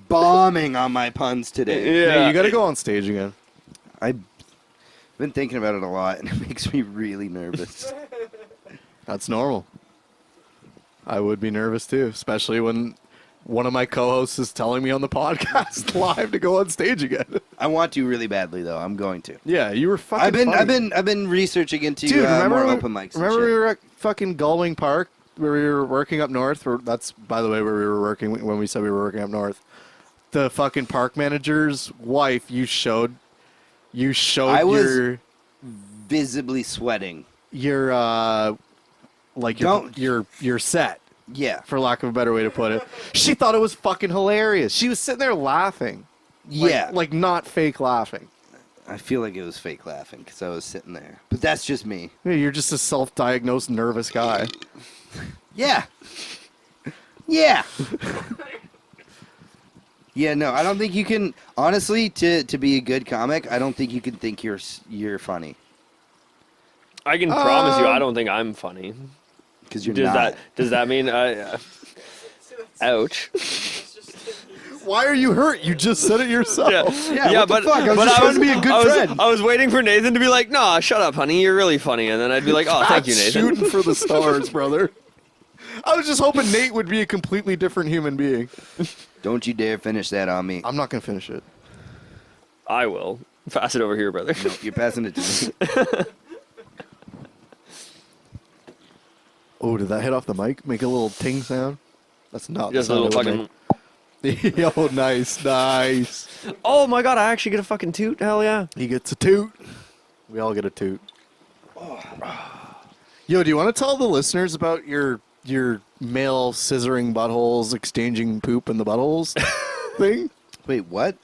bombing on my puns today. Yeah, Yeah, you got to go on stage again. I been thinking about it a lot, and it makes me really nervous. That's normal. I would be nervous too, especially when one of my co-hosts is telling me on the podcast live to go on stage again. I want to really badly, though. I'm going to. Yeah, you were fucking. I've been researching into Dude, remember more open mics. Remember and we shit. were at fucking Gullwing Park where we were working up north. That's, by the way, where we were working when we said we were working up north. The fucking park manager's wife. You showed. I was your visibly sweating. your like your set. Yeah. For lack of a better way to put it, she thought it was fucking hilarious. She was sitting there laughing. Like not fake laughing. I feel like it was fake laughing because I was sitting there. But that's just me. Yeah, you're just a self-diagnosed nervous guy. Yeah. Yeah. Yeah, no, I don't think you can. Honestly, to be a good comic, I don't think you can think you're funny I can promise you, I don't think I'm funny. because you're not. Does that mean ouch? Why are you hurt? You just said it yourself. Yeah, what the fuck? I was just trying to be a good friend. I was waiting for Nathan to be like, "Nah, shut up, honey. You're really funny," and then I'd be like, "Oh, thank you, Nathan." Shooting for the stars, brother. I was just hoping Nate would be a completely different human being. Don't you dare finish that on me. I'm not gonna finish it. I will pass it over here, brother. No, you're passing it to me. Oh, did that hit off the mic? Make a little ting sound? That's not Just the a little sound it fucking. would make. Yo, nice. Oh my god! I actually get a fucking toot. Hell yeah! He gets a toot. We all get a toot. Yo, do you want to tell the listeners about your male scissoring buttholes, exchanging poop in the buttholes thing? Wait, what?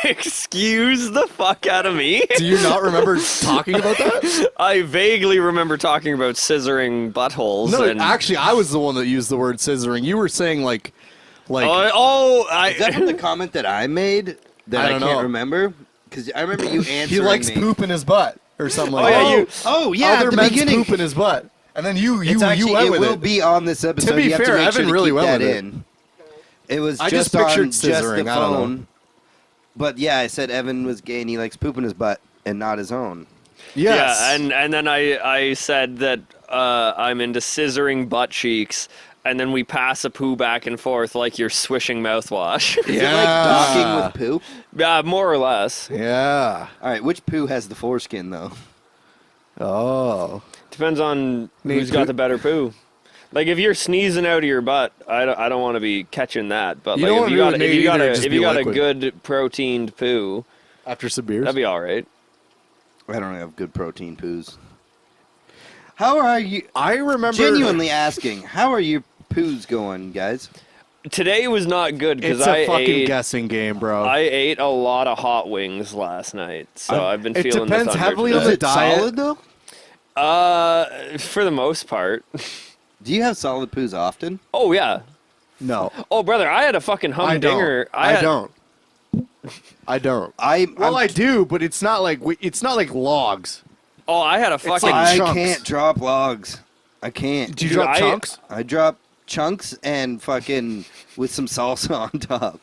Excuse the fuck out of me. Do you not remember talking about that? I vaguely remember talking about scissoring buttholes. No, and... actually, I was the one that used the word scissoring. You were saying like. Is that from the comment that I made that I I, don't can't know. remember? Because I remember you answering He likes me. poop in his butt or something like yeah, that. you- Oh yeah, Other at the men's beginning. poop in his butt. And then you It's actually, went it with will it. be on this episode. be you have fair, to make Evan sure to really keep went that with it. in. It was I just just pictured on just scissoring, the I don't know. phone. But yeah, I said Evan was gay and he likes poop in his butt and not his own. Yes. Yeah, and then I said that I'm into scissoring butt cheeks, and then we pass a poo back and forth like you're swishing mouthwash. Is it like docking with poop? Yeah, more or less. Yeah. All right, which poo has the foreskin though? Oh. Depends on Nate, who's got poo- the better poo. Like if you're sneezing out of your butt, I don't want to be catching that. But You like don't if you wanna got do if you Nate got either, a just if be you got a liquid. good proteined poo, After some beers. that'd be all right. I don't have good protein poos. How are you? I remember Genuinely asking, how are your poos going, guys? Today was not good because It's a I fucking ate guessing game, bro. I ate a lot of hot wings last night, so I've been it feeling depends the thunder heavily today. on the diet. Solid though? For the most part. Do you have solid poos often? Oh yeah. No. Oh brother, I had a fucking humdinger. I don't. I don't. I'm I do, but it's not like logs. Oh, I had a fucking. like I chunks. can't drop logs. I can't. Do you Dude, drop I- chunks? I drop chunks and fucking with some salsa on top.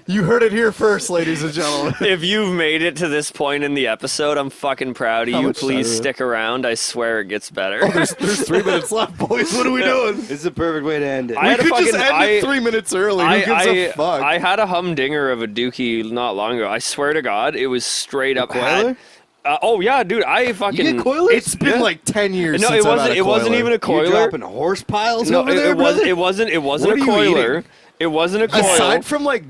You heard it here first, ladies and gentlemen. If you've made it to this point in the episode, I'm fucking proud of How you. much Please time is it? stick around. I swear it gets better. There's 3 minutes left, boys. What are we doing? This is a perfect way to end it. I We had a could just fucking- end it 3 minutes early. Who gives a fuck? I had a humdinger of a dookie not long ago. I swear to God, it was straight up. coiler? Oh yeah, dude. I fucking. You get coilers? It's been like 10 years. No, since it I've had wasn't. a It wasn't coiler. even a You're coiler. dropping horse piles No, over there, it was. brother? It wasn't. It wasn't What a are you coiler. eating? It wasn't a coil. Aside from like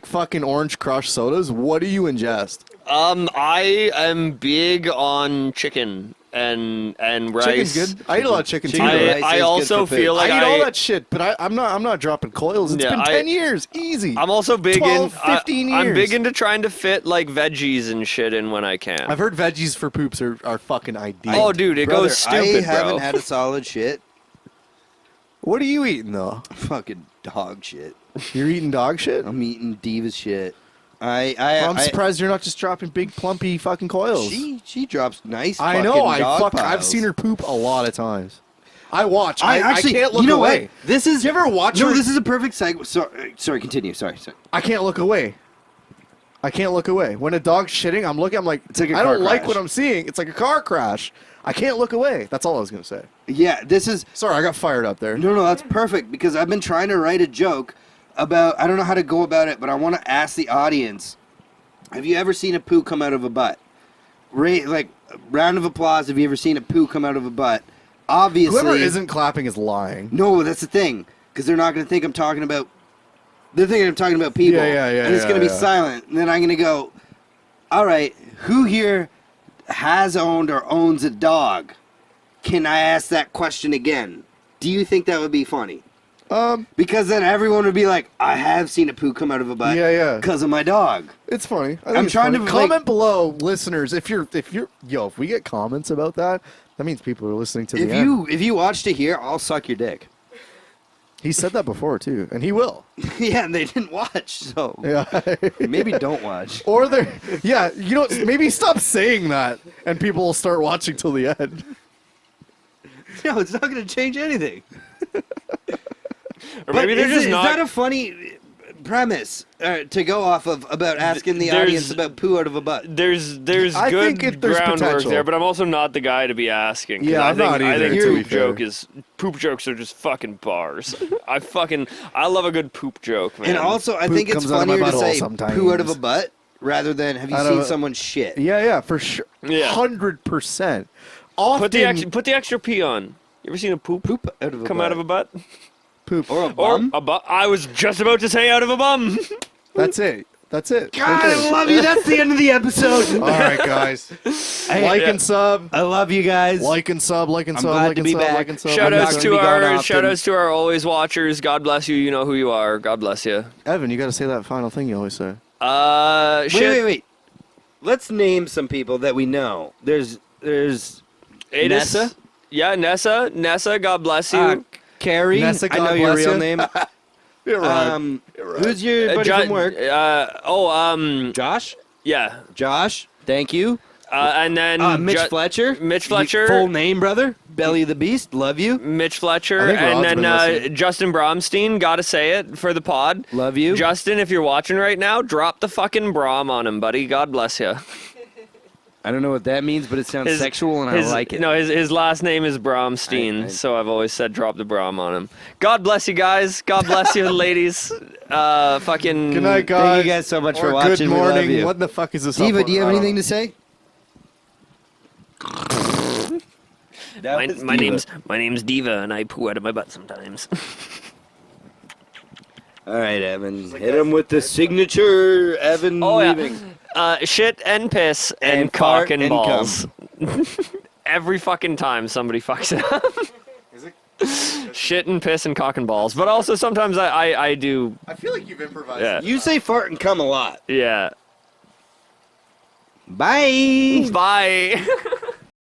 fucking orange crush sodas, what do you ingest? I am big on chicken and rice. Chicken's good. I eat a lot of chicken too. Chicken though. rice is I good also for feel food. like I eat all that shit, but I'm not dropping coils. It's Yeah, been I- 10 years, easy. I'm also big 12, in 15 I'm years. big into trying to fit like veggies and shit in when I can. I've heard veggies for poops are fucking ideal. Oh, dude, it Brother, goes stupid, I haven't bro. had a solid shit. What are you eating though? Fucking dog shit. You're eating dog shit. I'm eating Divas shit. I'm I'm surprised you're not just dropping big plumpy fucking coils. She drops nice. I know. fucking dog I've piles. seen her poop a lot of times. I watch. I I actually can't look you know away. What? This is. You ever watch No, her? this is a perfect segue. Sorry, continue. Sorry. I can't look away. I can't look away. When a dog's shitting, I'm looking. I'm like, It's like a I car don't like crash. what I'm seeing. It's like a car crash. I can't look away. That's all I was gonna say. Yeah, this is Sorry, I got fired up there. no, that's perfect because I've been trying to write a joke about. I don't know how to go about it, but I want to ask the audience: have you ever seen a poo come out of a butt? Like round of applause. Have you ever seen a poo come out of a butt? Obviously, Whoever isn't clapping is lying. No, that's the thing because they're not going to think I'm talking about. They're thinking I'm talking about people. Yeah, And it's going to be silent, and then I'm going to go. All right, who here has owned or owns a dog? Can I ask that question again? Do you think that would be funny? Because then everyone would be like, I have seen a poo come out of a butt. Yeah. Because of my dog. It's funny. I think I'm it's trying funny. to, comment like- below, listeners. If we get comments about that, that means people are listening to the end. If you watch to here, I'll suck your dick. He said that before too, and he will. Yeah, and they didn't watch, so Yeah. maybe don't watch. Or they're, yeah, maybe stop saying that, and people will start watching till the end. No, it's not going to change anything. Or maybe they're just is not. that a funny premise to go off of about asking the There's- audience about poo out of a butt? There's I good think there's groundwork potential. there, but I'm also not the guy to be asking. 'cause Yeah, I I'm think, not I either, think to be poop jokes are just fucking bars. I love a good poop joke, man. And also, I Poop think it's comes out of my funnier to butthole say sometimes. poo out of a butt rather than have you Out seen of a- someone shit? Yeah, for sure. Yeah. 100%. Often, put the extra pee on. You ever seen a poop Poop out of a come butt. out of a butt? poop. Or a Or bum? a butt? I was just about to say out of a bum. That's it. God, Okay. I love you. That's the end of the episode. All right, guys. Like and sub. I love you guys. Like and sub. Like and I'm sub. glad Like to and be sub. back. Like and sub. Shout I'm like not outs and gonna to be gone our often. shout outs to our always watchers. God bless you. You know who you are. God bless you. sub. Evan, you got to say that final thing you always say. Shit. Wait. Let's name some people that we know. There's Adis. Nessa? Yeah, Nessa. God bless you. Carrie. Nessa, I know God your bless real you. name. You're right. Who's your buddy from work? Josh. Yeah. Josh. Thank you. And then Mitch Fletcher. Mitch Fletcher. Full name, brother. Belly of the Beast. Love you. Mitch Fletcher, I think and Rod's then been listening. Justin Bromstein. Gotta say it for the pod. Love you. Justin, if you're watching right now, drop the fucking Brom on him, buddy. God bless you. I don't know what that means, but it sounds sexual, and I like it. No, his last name is Bromstein, so I've always said drop the Brom on him. God bless you guys. God bless you, ladies. Fucking. Good night, guys. Thank you guys so much for Or watching. Good We love morning. you. What the fuck is this? Diva, up do you on? have I don't anything know. to say? That was My Diva. name's Diva, and I poo out of my butt sometimes. All right, Evan. Hit him with the signature. Evan Oh, yeah. leaving. Shit and piss and, And cock fart and, and balls. Every fucking time somebody fucks it up. Shit and piss and cock and balls. But also sometimes I do. I feel like you've improvised. Yeah. You say fart and come a lot. Yeah. Bye. Bye.